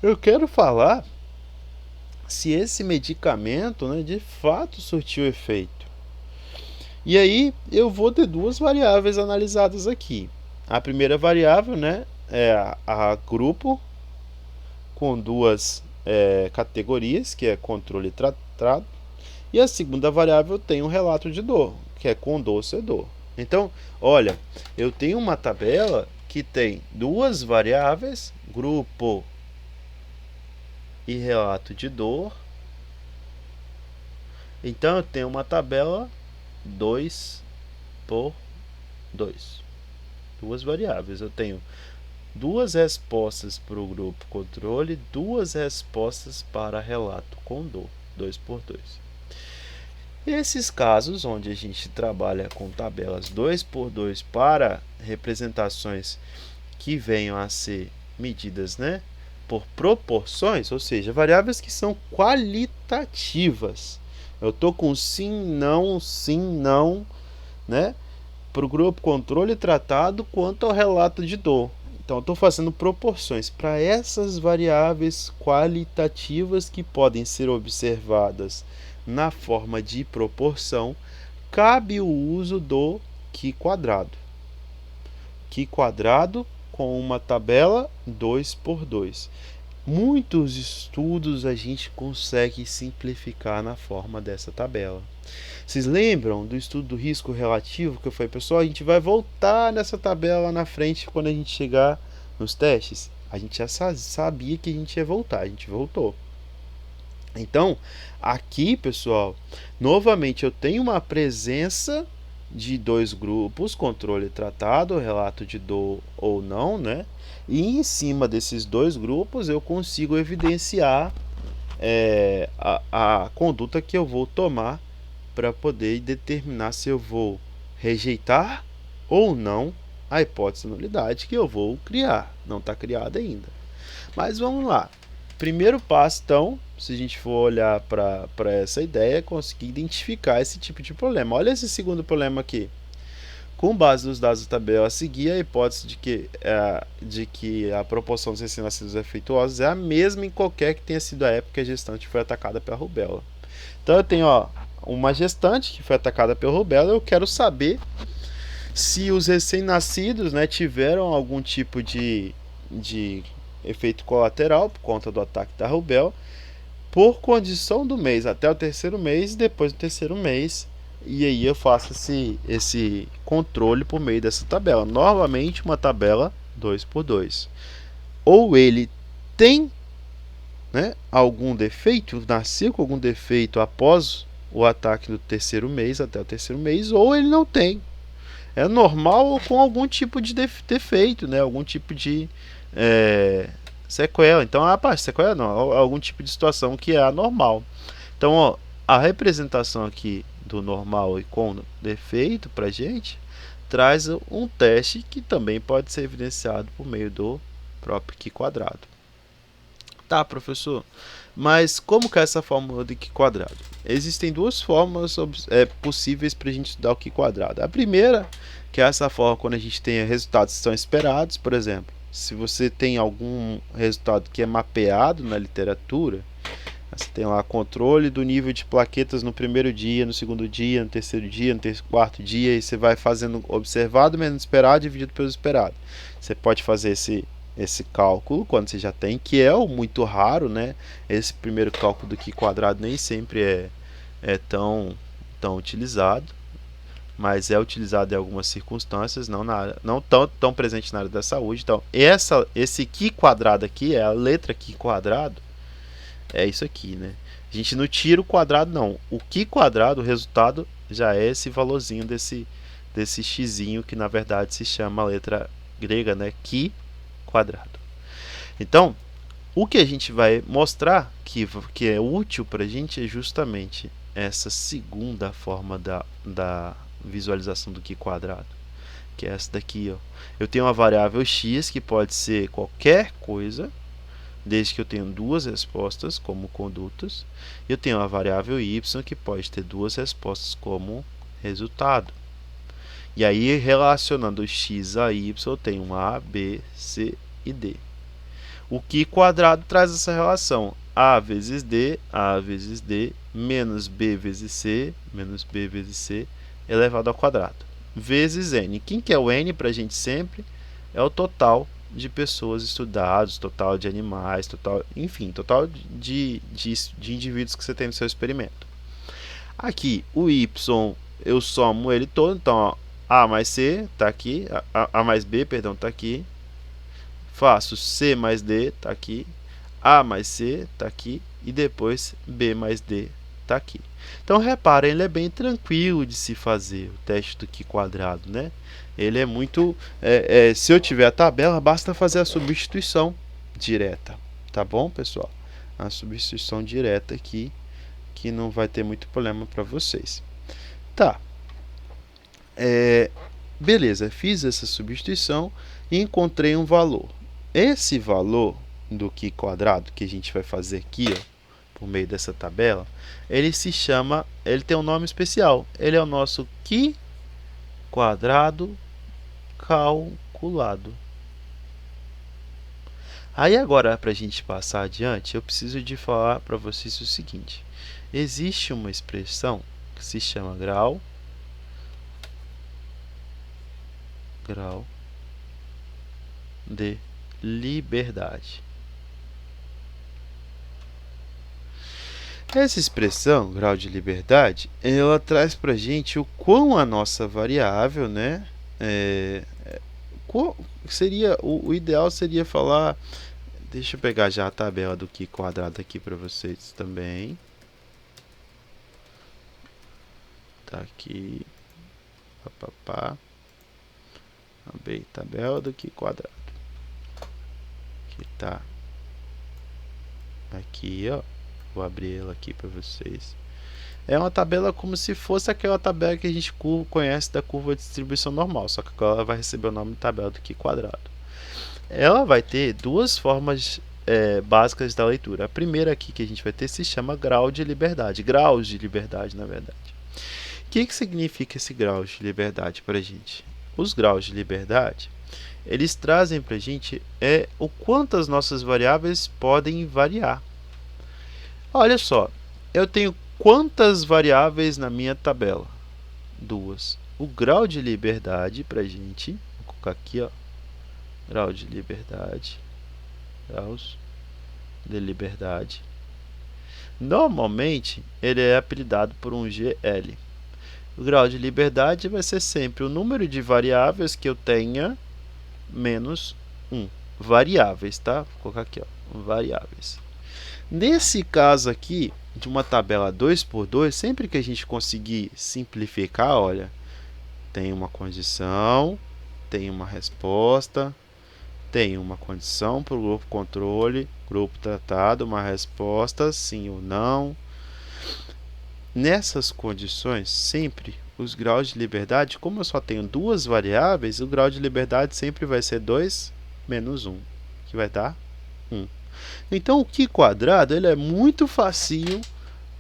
Eu quero falar se esse medicamento, né, de fato surtiu efeito. E aí eu vou ter duas variáveis analisadas aqui. A primeira variável, né, é a grupo com duas categorias, que é controle tratado. E a segunda variável tem um relato de dor, que é com dor sem dor. Então, olha, eu tenho uma tabela que tem duas variáveis, grupo e relato de dor. Então, eu tenho uma tabela 2 por 2. Duas variáveis. Eu tenho duas respostas para o grupo controle, duas respostas para relato com dor, 2 por 2. Esses casos onde a gente trabalha com tabelas 2 por 2 para representações que venham a ser medidas, né, por proporções, ou seja, variáveis que são qualitativas. Eu estou com sim, não, né, para o grupo controle tratado quanto ao relato de dor. Então, eu estou fazendo proporções para essas variáveis qualitativas que podem ser observadas na forma de proporção. Cabe o uso do Q quadrado. Q quadrado com uma tabela 2 por 2. Muitos estudos a gente consegue simplificar na forma dessa tabela. Vocês lembram do estudo do risco relativo que eu falei, pessoal, a gente vai voltar nessa tabela lá na frente quando a gente chegar nos testes? A gente já sabia que a gente ia voltar, a gente voltou. Então, aqui, pessoal, novamente eu tenho uma presença de dois grupos, controle tratado, relato de dor ou não, né? E em cima desses dois grupos eu consigo evidenciar a conduta que eu vou tomar para poder determinar se eu vou rejeitar ou não a hipótese de nulidade que eu vou criar. Não está criada ainda. Mas vamos lá. Primeiro passo, então, se a gente for olhar para essa ideia, é conseguir identificar esse tipo de problema. Olha esse segundo problema aqui. Com base nos dados da tabela a seguir, a hipótese de que a proporção dos recém-nascidos efeituosos é a mesma em qualquer que tenha sido a época que a gestante foi atacada pela rubéola. Então eu tenho uma gestante que foi atacada pela rubéola, eu quero saber se os recém-nascidos, né, tiveram algum tipo de efeito colateral por conta do ataque da rubéola, por condição do mês, até o terceiro mês e depois do terceiro mês. E aí eu faço esse controle por meio dessa tabela. Novamente uma tabela 2 por 2. Ou ele tem, né, algum defeito, nasceu com algum defeito após o ataque do terceiro mês até o terceiro mês, ou ele não tem. É normal ou com algum tipo de defeito, né, algum tipo de sequela. Então, sequela não, algum tipo de situação que é anormal. Então, ó, a representação aqui do normal e com defeito para a gente traz um teste que também pode ser evidenciado por meio do próprio Q quadrado. Tá, professor, mas como que é essa fórmula do Q quadrado? Existem duas formas possíveis para a gente estudar o Q quadrado. A primeira, que é essa forma quando a gente tem resultados que são esperados, por exemplo, se você tem algum resultado que é mapeado na literatura, você tem lá controle do nível de plaquetas no primeiro dia, no segundo dia, no terceiro dia, no quarto dia, e você vai fazendo observado menos esperado dividido pelo esperado. Você pode fazer esse cálculo quando você já tem, que é o muito raro, né? Esse primeiro cálculo do Q quadrado nem sempre é tão utilizado, mas é utilizado em algumas circunstâncias, não tão presente na área da saúde. Então, esse Q quadrado aqui é a letra Q quadrado, é isso aqui, né? A gente não tira o quadrado, não. O Q quadrado, o resultado, já é esse valorzinho desse xzinho, que na verdade se chama a letra grega, né? Q quadrado. Então, o que a gente vai mostrar que é útil para a gente é justamente essa segunda forma da visualização do Q quadrado, que é essa daqui, ó. Eu tenho uma variável x que pode ser qualquer coisa, desde que eu tenha duas respostas como condutas, e eu tenho uma variável y que pode ter duas respostas como resultado. E aí, relacionando x a y, eu tenho um a, b, c e d. O Q quadrado traz essa relação a vezes d, menos b vezes c, elevado ao quadrado, vezes n. Quem que é o n para a gente sempre? É o total de pessoas estudadas, total de animais, enfim, total de indivíduos que você tem no seu experimento. Aqui, o y, eu somo ele todo, então ó, a mais c está aqui, a mais b, perdão, está aqui. Faço c mais d, está aqui, a mais c está aqui, e depois b mais d está aqui. Então, reparem, ele é bem tranquilo de se fazer, o teste do Q quadrado, né? Ele é muito... se eu tiver a tabela, basta fazer a substituição direta, tá bom, pessoal? A substituição direta aqui, que não vai ter muito problema para vocês. Tá. Beleza, fiz essa substituição e encontrei um valor. Esse valor do Q quadrado que a gente vai fazer aqui, ó, por meio dessa tabela, ele tem um nome especial. Ele é o nosso Q quadrado calculado. Aí agora, para a gente passar adiante, eu preciso de falar para vocês o seguinte. Existe uma expressão que se chama grau de liberdade. Essa expressão, grau de liberdade, ela traz para a gente o quão a nossa variável, né, o ideal seria falar, deixa eu pegar já a tabela do Q quadrado aqui para vocês também. Tá aqui, abri tabela do Q quadrado, que tá aqui, ó. Vou abrir ela aqui para vocês. É uma tabela como se fosse aquela tabela que a gente conhece da curva de distribuição normal, só que agora ela vai receber o nome de tabela do Q quadrado. Ela vai ter duas formas básicas da leitura. A primeira aqui que a gente vai ter se chama grau de liberdade, graus de liberdade, na verdade. O que significa esse grau de liberdade para a gente? Os graus de liberdade, eles trazem para a gente o quanto as nossas variáveis podem variar. Olha só, eu tenho quantas variáveis na minha tabela? Duas. O grau de liberdade para a gente, vou colocar aqui, ó, grau de liberdade, graus de liberdade. Normalmente, ele é apelidado por um GL. O grau de liberdade vai ser sempre o número de variáveis que eu tenha menos 1. Variáveis, tá? Vou colocar aqui, ó, variáveis. Nesse caso aqui, de uma tabela 2 por 2, sempre que a gente conseguir simplificar, olha, tem uma condição, tem uma resposta, tem uma condição para o grupo controle, grupo tratado, uma resposta, sim ou não. Nessas condições, sempre os graus de liberdade, como eu só tenho duas variáveis, o grau de liberdade sempre vai ser 2 menos 1, que vai dar 1. Então o Qi quadrado ele é muito facinho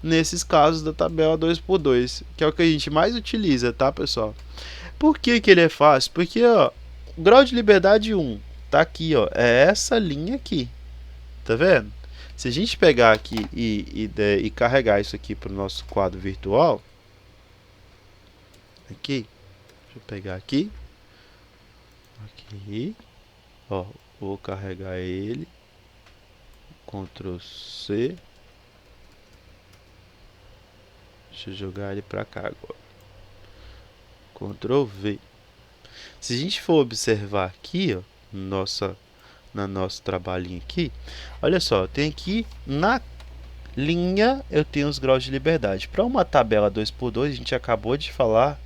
nesses casos da tabela 2x2, que é o que a gente mais utiliza, tá, pessoal? Por que que ele é fácil? Porque ó, o grau de liberdade 1 tá aqui, ó, é essa linha aqui, tá vendo? Se a gente pegar aqui e carregar isso aqui para o nosso quadro virtual, aqui, deixa eu pegar aqui, ó, vou carregar ele, Ctrl C, deixa eu jogar ele para cá agora, Ctrl V. Se a gente for observar aqui, ó, no nosso trabalhinho aqui, olha só, tem aqui na linha eu tenho os graus de liberdade. Para uma tabela 2x2, a gente acabou de falar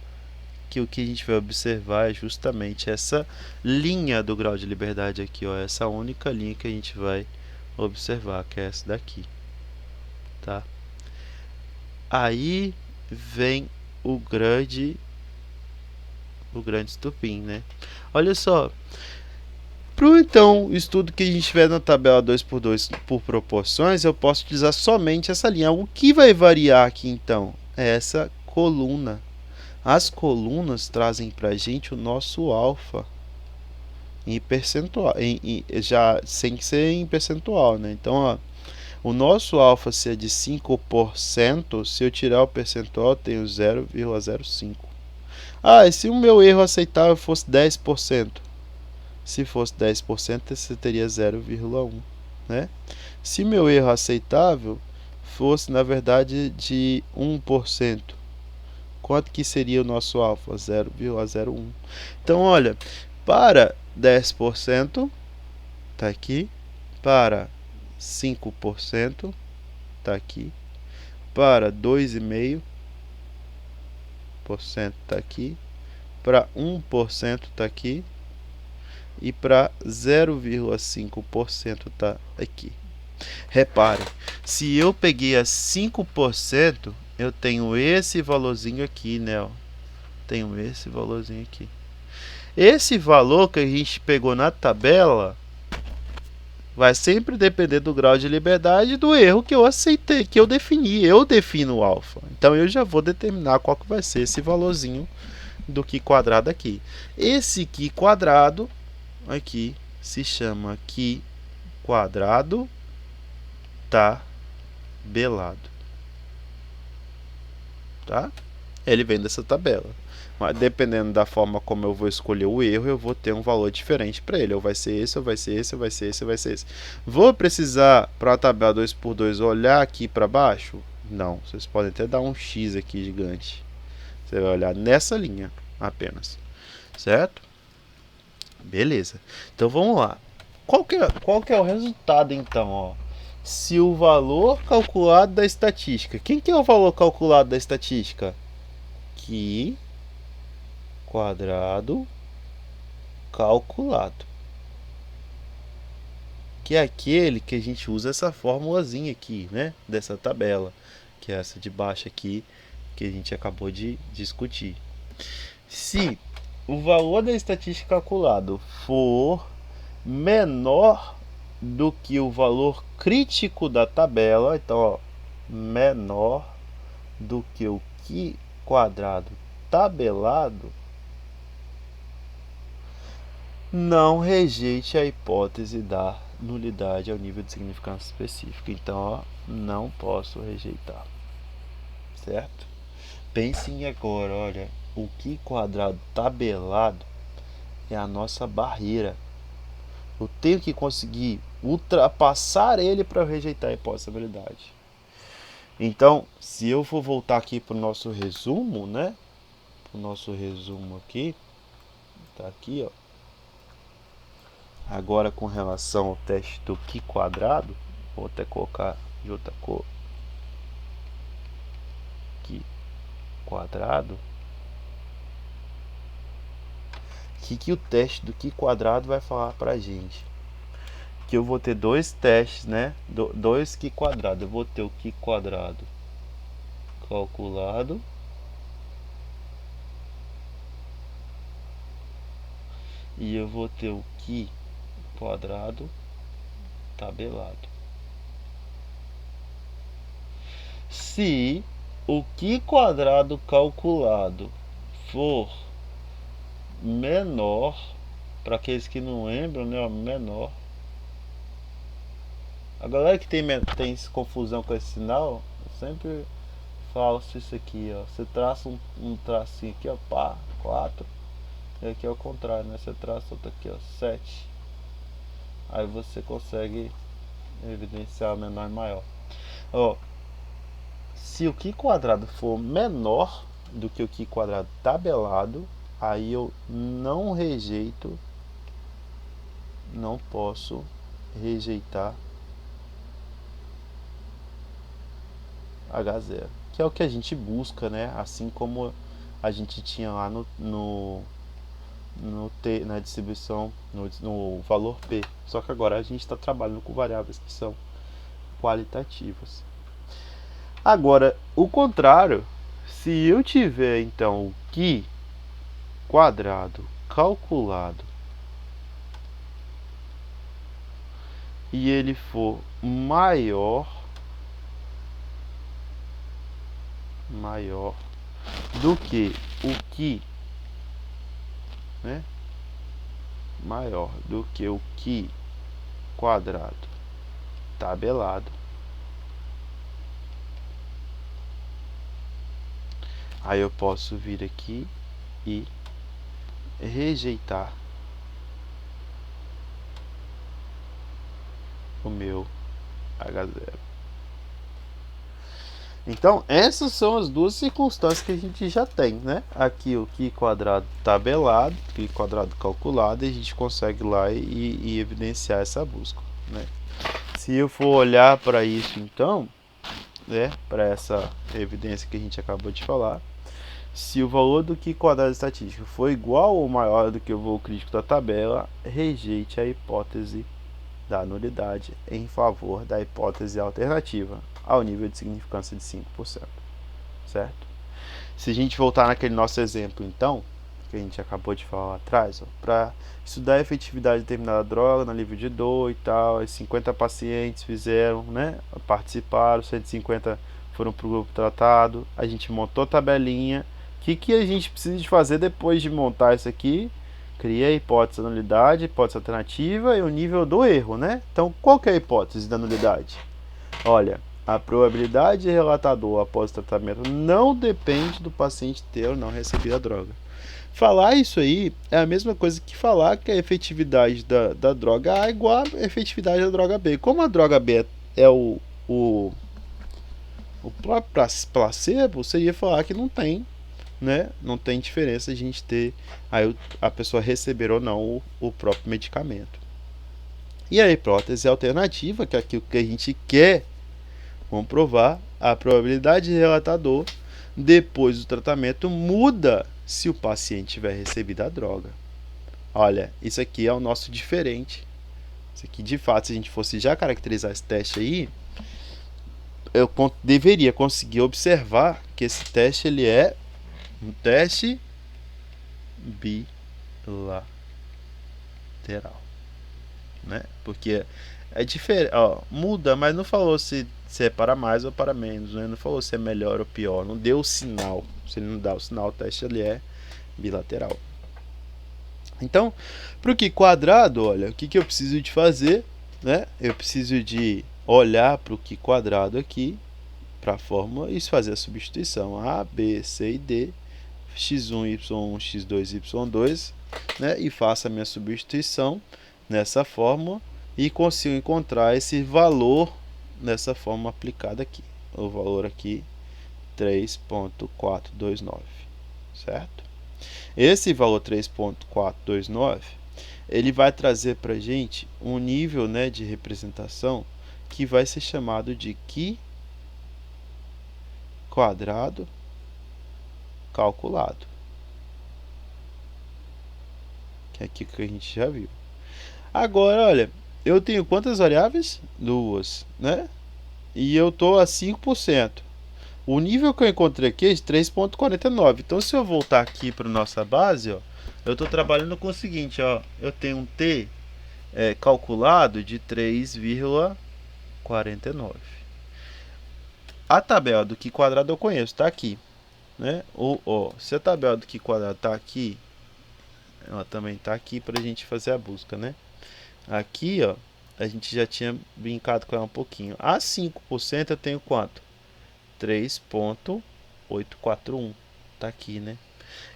que o que a gente vai observar é justamente essa linha do grau de liberdade aqui, ó, essa única linha que a gente vai observar, que é essa daqui, tá? Aí vem o grande estupim, né? Olha só, para então, o estudo que a gente tiver na tabela 2x2 por proporções, eu posso utilizar somente essa linha. O que vai variar aqui então? É essa coluna. As colunas trazem para a gente o nosso alfa em percentual, já sem ser em percentual, né? Então, ó, o nosso alfa se é de 5%, se eu tirar o percentual, eu tenho 0,05. Ah, e se o meu erro aceitável fosse 10%? Se fosse 10%, você teria 0,1, né? Se meu erro aceitável fosse, na verdade, de 1%, quanto que seria o nosso alfa? 0,01. Então, olha, para 10%, está aqui. Para 5%, está aqui. Para 2,5%, está aqui. Para 1%, está aqui. E para 0,5% está aqui. Repare, se eu peguei a 5%, eu tenho esse valorzinho aqui, né? Ó. Tenho esse valorzinho aqui. Esse valor que a gente pegou na tabela vai sempre depender do grau de liberdade e do erro que eu aceitei, que eu defini. Eu defino o alfa. Então eu já vou determinar qual que vai ser esse valorzinho do Qi quadrado aqui. Esse Qi quadrado aqui se chama Qi quadrado tabelado, tá? Ele vem dessa tabela. Mas dependendo da forma como eu vou escolher o erro, eu vou ter um valor diferente para ele. Ou vai ser esse, ou vai ser esse, ou vai ser esse, ou vai ser esse. Vou precisar, para a tabela 2x2, olhar aqui para baixo? Não. Vocês podem até dar um X aqui gigante. Você vai olhar nessa linha apenas. Certo? Beleza. Então vamos lá. Qual que é o resultado então? Ó? Se o valor calculado da estatística. Quem que é o valor calculado da estatística? Qi quadrado calculado, que é aquele que a gente usa essa formulazinha aqui, né, dessa tabela, que é essa de baixo aqui, que a gente acabou de discutir. Se o valor da estatística calculado for menor do que o valor crítico da tabela, então, ó, menor do que o Qi quadrado tabelado, não rejeite a hipótese da nulidade ao nível de significância específica. Então, ó, não posso rejeitar. Certo? Pensem agora, olha, o Qi quadrado tabelado é a nossa barreira. Eu tenho que conseguir ultrapassar ele para rejeitar a hipótese da nulidade. Então, se eu for voltar aqui para o nosso resumo, né? O nosso resumo aqui, tá aqui, ó. Agora com relação ao teste do Qi quadrado, vou até colocar de outra cor, Qi quadrado, que o teste do Qi quadrado vai falar pra gente? Que eu vou ter dois testes, né? Dois Qi quadrado. Eu vou ter o Qi quadrado calculado e eu vou ter o Qi quadrado tabelado. Se o Qi quadrado calculado for menor, para aqueles que não lembram, né, menor. A galera que tem confusão com esse sinal, eu sempre faço isso aqui, ó. Você traça um tracinho aqui, ó, pá, 4. E aqui é o contrário, né? Você traça outro aqui, ó, 7. Aí você consegue evidenciar o menor e maior. Ó, se o Qi quadrado for menor do que o Qi quadrado tabelado, aí eu não rejeito, não posso rejeitar H0, que é o que a gente busca, né? Assim como a gente tinha lá na distribuição, no valor P. Só que agora a gente está trabalhando com variáveis que são qualitativas. Agora, o contrário, se eu tiver então o Qi quadrado calculado e ele for maior do que o Qi, né? Maior do que o Qi quadrado tabelado, aí eu posso vir aqui e rejeitar o meu H0. Então, essas são as duas circunstâncias que a gente já tem, né? Aqui o Qi quadrado tabelado, Qi quadrado calculado, e a gente consegue lá e evidenciar essa busca, né? Se eu for olhar para isso, então, né, para essa evidência que a gente acabou de falar, se o valor do Qi quadrado estatístico for igual ou maior do que o valor crítico da tabela, rejeite a hipótese da nulidade em favor da hipótese alternativa, ao nível de significância de 5%, certo? Se a gente voltar naquele nosso exemplo, então, que a gente acabou de falar lá atrás, para estudar a efetividade de determinada droga no nível de dor e tal, as 50 pacientes fizeram, né, participaram, 150 foram para o grupo tratado, a gente montou a tabelinha. O que a gente precisa de fazer depois de montar isso aqui? Cria a hipótese da nulidade, hipótese alternativa e o nível do erro, né? Então, qual que é a hipótese da nulidade? Olha, a probabilidade de relatador após o tratamento não depende do paciente ter ou não recebido a droga. Falar isso aí é a mesma coisa que falar que a efetividade da droga A é igual à efetividade da droga B. Como a droga B é o placebo, você ia falar que não tem, né? Não tem diferença a gente ter aí a pessoa receber ou não o próprio medicamento. E a hipótese alternativa, que é aquilo que a gente quer comprovar, a probabilidade de relatador depois do tratamento muda se o paciente tiver recebido a droga. Olha, isso aqui é o nosso diferente. Isso aqui, de fato, se a gente fosse já caracterizar esse teste aí, eu deveria conseguir observar que esse teste ele é um teste bilateral, né? Porque é diferente, ó, muda, mas não falou se é para mais ou para menos, né? Não falou se é melhor ou pior, não deu o sinal. Se ele não dá o sinal, o teste ele é bilateral. Então, para o Qi quadrado, olha, o que eu preciso de fazer, né? Eu preciso de olhar para o Qi quadrado aqui, para a fórmula, e fazer a substituição A, B, C e D, x1, y1, x2, y2, né? E faço a minha substituição nessa fórmula e consigo encontrar esse valor nessa fórmula aplicada aqui. O valor aqui, 3.429, certo? Esse valor 3.429, ele vai trazer para a gente um nível, né, de representação que vai ser chamado de Qi quadrado calculado, que é aquilo que a gente já viu. Agora, olha, eu tenho quantas variáveis? Duas, né? E eu estou a 5%. O nível que eu encontrei aqui é de 3.49. Então, se eu voltar aqui para nossa base, ó, eu estou trabalhando com o seguinte, ó, eu tenho um T calculado de 3,49. A tabela do Q quadrado eu conheço, está aqui, né? Se a tabela do Q quadrado está aqui, ela também está aqui para a gente fazer a busca, né? Aqui, ó, a gente já tinha brincado com ela um pouquinho. A 5% eu tenho quanto? 3,841. Tá aqui, né?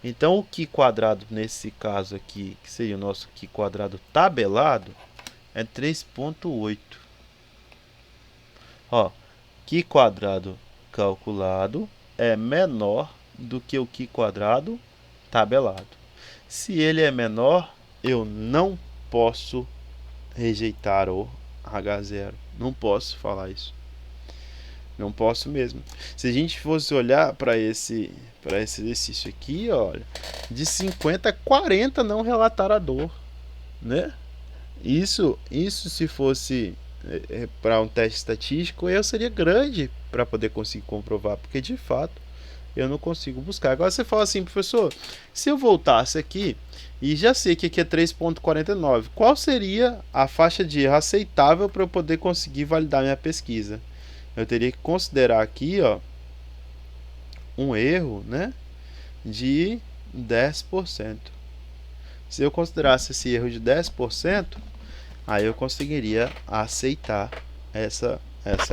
Então, o Q quadrado nesse caso aqui, que seria o nosso Q quadrado tabelado, é 3,8. Ó, Q quadrado calculado é menor do que o Q quadrado tabelado. Se ele é menor, eu não posso rejeitar o H0. Não posso falar isso. Não posso mesmo. Se a gente fosse olhar para esse exercício aqui, olha, de 50 a 40 não relataram a dor, né? Isso se fosse para um teste estatístico, eu seria grande para poder conseguir comprovar, porque de fato eu não consigo buscar. Agora você fala assim, professor, se eu voltasse aqui e já sei que aqui é 3,49, qual seria a faixa de erro aceitável para eu poder conseguir validar minha pesquisa? Eu teria que considerar aqui, ó, um erro, né, de 10%. Se eu considerasse esse erro de 10%, aí eu conseguiria aceitar essa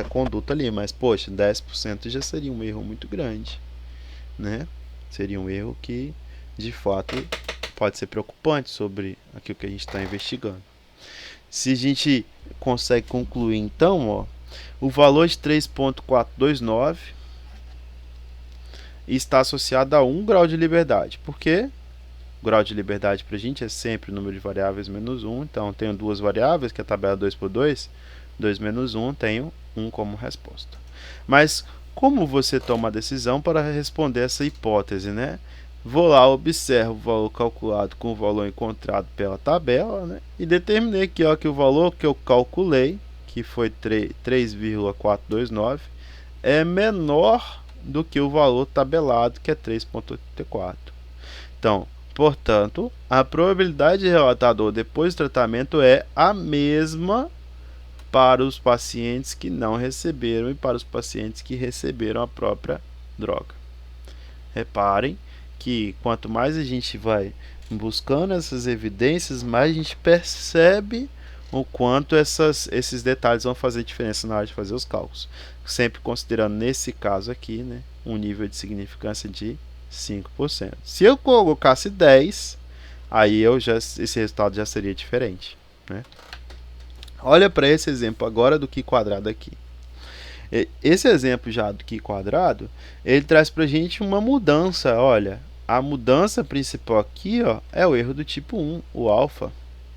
conduta ali. Mas, poxa, 10% já seria um erro muito grande, né? Seria um erro que, de fato, pode ser preocupante sobre aquilo que a gente está investigando. Se a gente consegue concluir, então, ó, o valor de 3,429 está associado a 1 grau de liberdade. Por quê? O grau de liberdade para a gente é sempre o número de variáveis menos 1. Então, tenho duas variáveis, que é a tabela 2 por 2. 2 menos 1, tenho 1 como resposta. Mas, como você toma a decisão para responder essa hipótese, né? Vou lá, observo o valor calculado com o valor encontrado pela tabela, né? E determinei aqui, ó, que o valor que eu calculei, que foi 3,429, é menor do que o valor tabelado, que é 3,84. Então, portanto, a probabilidade de relatar dor depois do tratamento é a mesma para os pacientes que não receberam e para os pacientes que receberam a própria droga. Reparem que quanto mais a gente vai buscando essas evidências, mais a gente percebe o quanto esses detalhes vão fazer diferença na hora de fazer os cálculos. Sempre considerando, nesse caso aqui, né, um nível de significância de 5%. Se eu colocasse 10, aí esse resultado já seria diferente, né? Olha para esse exemplo agora do Q quadrado aqui. Esse exemplo já do Q quadrado, ele traz para a gente uma mudança. Olha, a mudança principal aqui, ó, é o erro do tipo 1, o alfa,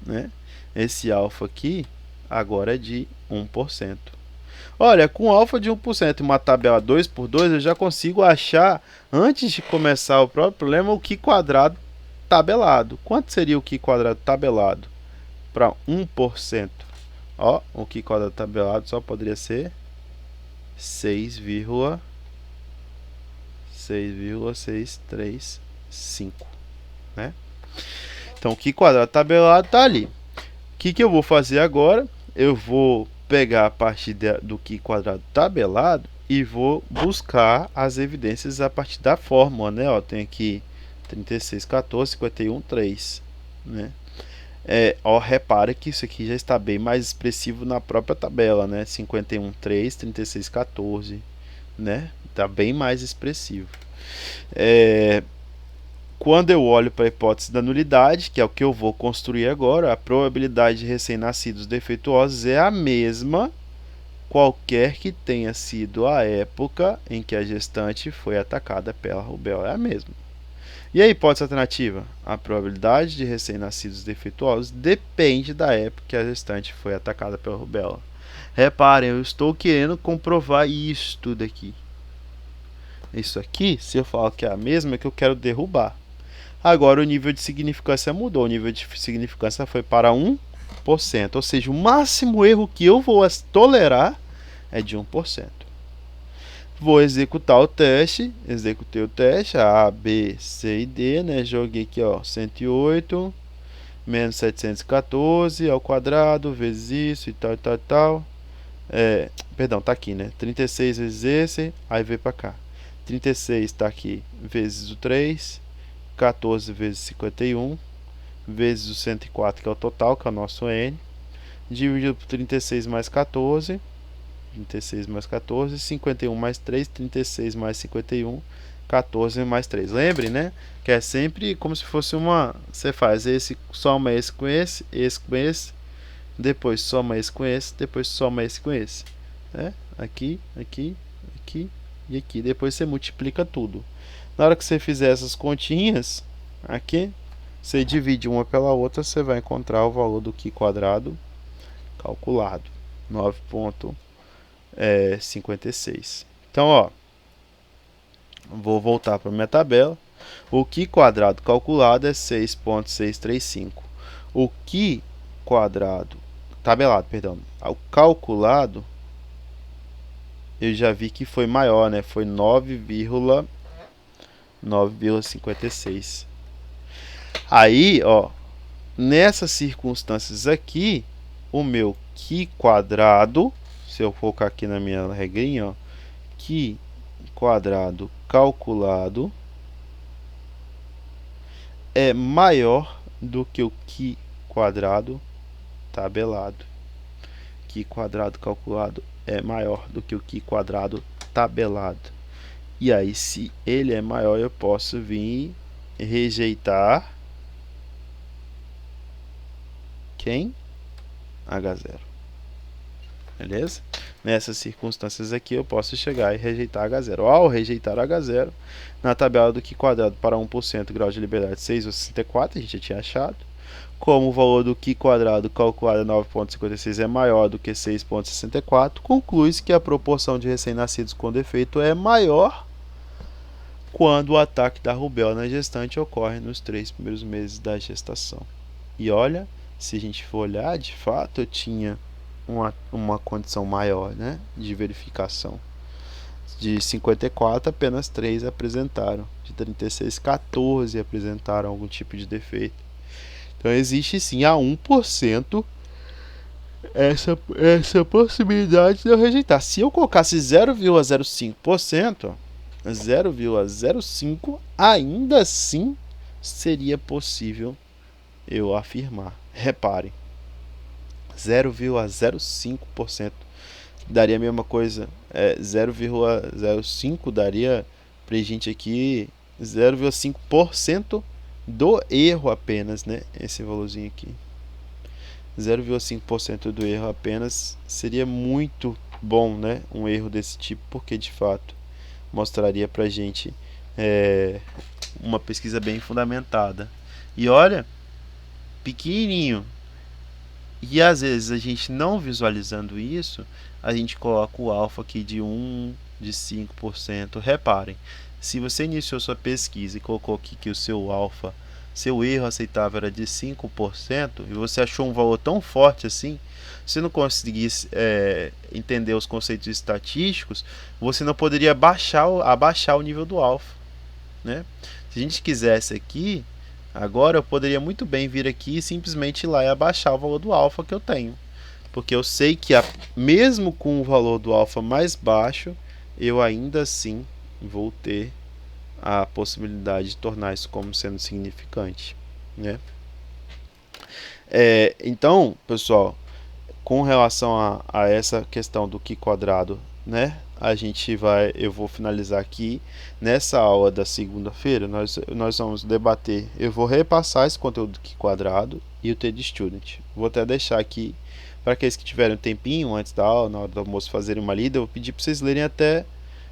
né? Esse alfa aqui agora é de 1%. Olha, com alfa de 1% e uma tabela 2 por 2, eu já consigo achar, antes de começar o próprio problema, o Q quadrado tabelado. Quanto seria o Q quadrado tabelado para 1%? Ó, o Q quadrado tabelado só poderia ser 6,635, né? Então, o Q quadrado tabelado está ali. O que eu vou fazer agora? Eu vou pegar a partir do Q quadrado tabelado e vou buscar as evidências a partir da fórmula, né? Ó, tem aqui 36, 14, 51, 3, né? Ó, repara que isso aqui já está bem mais expressivo na própria tabela, né? 51, 3, 36, 14, né? Está bem mais expressivo. Quando eu olho para a hipótese da nulidade, que é o que eu vou construir agora, a probabilidade de recém-nascidos defeituosos é a mesma, qualquer que tenha sido a época em que a gestante foi atacada pela rubéola, é a mesma. E a hipótese alternativa? A probabilidade de recém-nascidos defeituosos depende da época que a gestante foi atacada pela rubéola. Reparem, eu estou querendo comprovar isso daqui. Isso aqui, se eu falar que é a mesma, é que eu quero derrubar. Agora o nível de significância mudou. O nível de significância foi para 1%. Ou seja, o máximo erro que eu vou tolerar é de 1%. Vou executar o teste. Executei o teste. A, B, C e D, né? Joguei aqui, ó, 108 menos 714 ao quadrado, vezes isso e tal, e tal, e tal. Perdão, tá aqui, né? 36 vezes esse, aí veio para cá. 36 está aqui, vezes o 3, 14 vezes 51, vezes o 104, que é o total, que é o nosso N, dividido por 36 mais 14, 36 mais 14, 51 mais 3, 36 mais 51, 14 mais 3. Lembre, né? Que é sempre como se fosse uma... Você faz esse, soma esse com esse com esse, depois soma esse com esse, depois soma esse com esse. Né? Aqui, aqui, aqui e aqui. Depois você multiplica tudo. Na hora que você fizer essas continhas, aqui, você divide uma pela outra, você vai encontrar o valor do Q quadrado calculado. 9,56. Então, ó, vou voltar para minha tabela. O Q quadrado calculado é 6,635. O Q quadrado tabelado, perdão, o calculado eu já vi que foi maior, né? Foi 9,56. Aí, ó, nessas circunstâncias aqui, o meu Q quadrado, se eu colocar aqui na minha regrinha, ó, Q quadrado calculado é maior do que o Q quadrado tabelado. Q quadrado calculado é maior do que o Q quadrado tabelado. E aí, se ele é maior, eu posso vir rejeitar quem? H0. Beleza? Nessas circunstâncias aqui, eu posso chegar e rejeitar H0. Ao rejeitar H0, na tabela do Q quadrado para 1%, grau de liberdade 6,64, a gente já tinha achado. Como o valor do Q quadrado calculado 9,56 é maior do que 6,64, conclui-se que a proporção de recém-nascidos com defeito é maior quando o ataque da rubéola na gestante ocorre nos 3 primeiros meses da gestação. E olha, se a gente for olhar, de fato eu tinha uma condição maior, né, de verificação. De 54, apenas 3 apresentaram. De 36, 14 apresentaram algum tipo de defeito. Então existe sim a 1% essa possibilidade de eu rejeitar. Se eu colocasse 0,05%, 0,05 ainda assim seria possível eu afirmar. Reparem, 0,05% daria a mesma coisa, 0,05 daria pra gente aqui 0,5% do erro apenas, né? Esse valorzinho aqui. 0,5% do erro apenas seria muito bom, né? Um erro desse tipo, porque de fato mostraria pra gente uma pesquisa bem fundamentada. E olha, pequenininho. E às vezes a gente não visualizando isso, a gente coloca o alfa aqui de 1, de 5%. Reparem, se você iniciou sua pesquisa e colocou aqui que o seu alfa, seu erro aceitável era de 5%, e você achou um valor tão forte assim, se não conseguisse entender os conceitos estatísticos, você não poderia abaixar o nível do alfa, né? Se a gente quisesse aqui, agora eu poderia muito bem vir aqui e simplesmente ir lá e abaixar o valor do alfa que eu tenho. Porque eu sei que mesmo com o valor do alfa mais baixo, eu ainda assim vou ter a possibilidade de tornar isso como sendo significante, né? Então, pessoal, com relação a essa questão do Q quadrado, né? Eu vou finalizar aqui. Nessa aula da segunda-feira, nós vamos debater. Eu vou repassar esse conteúdo do Q quadrado e o T de Student. Vou até deixar aqui para aqueles que tiverem um tempinho antes da aula, na hora do almoço, fazerem uma lida. Eu vou pedir para vocês lerem até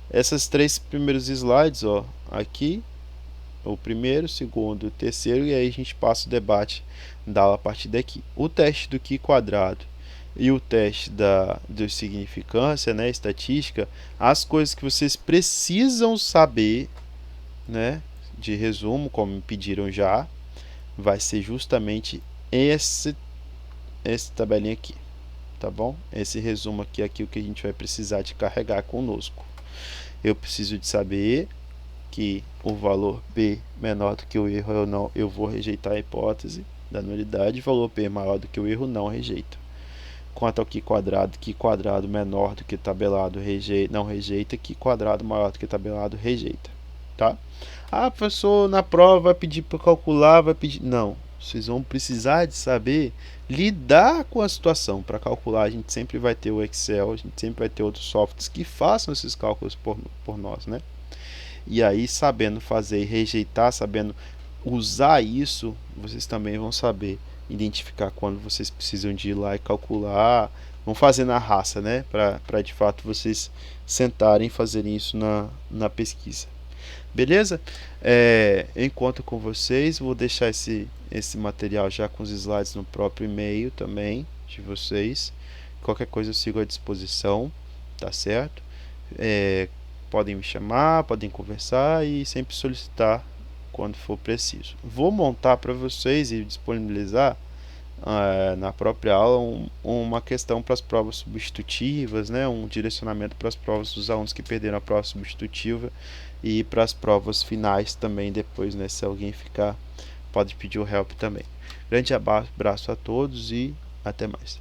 essas 3 primeiros slides, ó, aqui, o primeiro, o segundo, o terceiro, e aí a gente passa o debate da aula a partir daqui. O teste do Q quadrado e o teste de significância, né, estatística, as coisas que vocês precisam saber, né, de resumo, como me pediram já, vai ser justamente esse tabelinha aqui, tá bom? Esse resumo aqui é o que a gente vai precisar de carregar conosco. Eu preciso de saber que o valor B menor do que o erro, eu vou rejeitar a hipótese. da nulidade, valor P maior do que o erro, não rejeita. Quanto ao Q quadrado menor do que tabelado, não rejeita, Q quadrado maior do que tabelado, rejeita. Tá? Ah, professor, na prova vai pedir para calcular, vai pedir... Não, vocês vão precisar de saber lidar com a situação. Para calcular, a gente sempre vai ter o Excel, a gente sempre vai ter outros softwares que façam esses cálculos por nós, né? E aí, sabendo fazer e rejeitar, sabendo usar isso, vocês também vão saber identificar quando vocês precisam de ir lá e calcular. Vão fazer na raça, né? Para de fato vocês sentarem e fazerem isso na pesquisa. Beleza? Eu encontro com vocês. Vou deixar esse material já com os slides no próprio e-mail também de vocês. Qualquer coisa eu sigo à disposição, tá certo? Podem me chamar, podem conversar e sempre solicitar quando for preciso. Vou montar para vocês e disponibilizar na própria aula uma questão para as provas substitutivas, né? Um direcionamento para as provas dos alunos que perderam a prova substitutiva e para as provas finais também depois, né? Se alguém ficar, pode pedir o help também. Grande abraço a todos e até mais.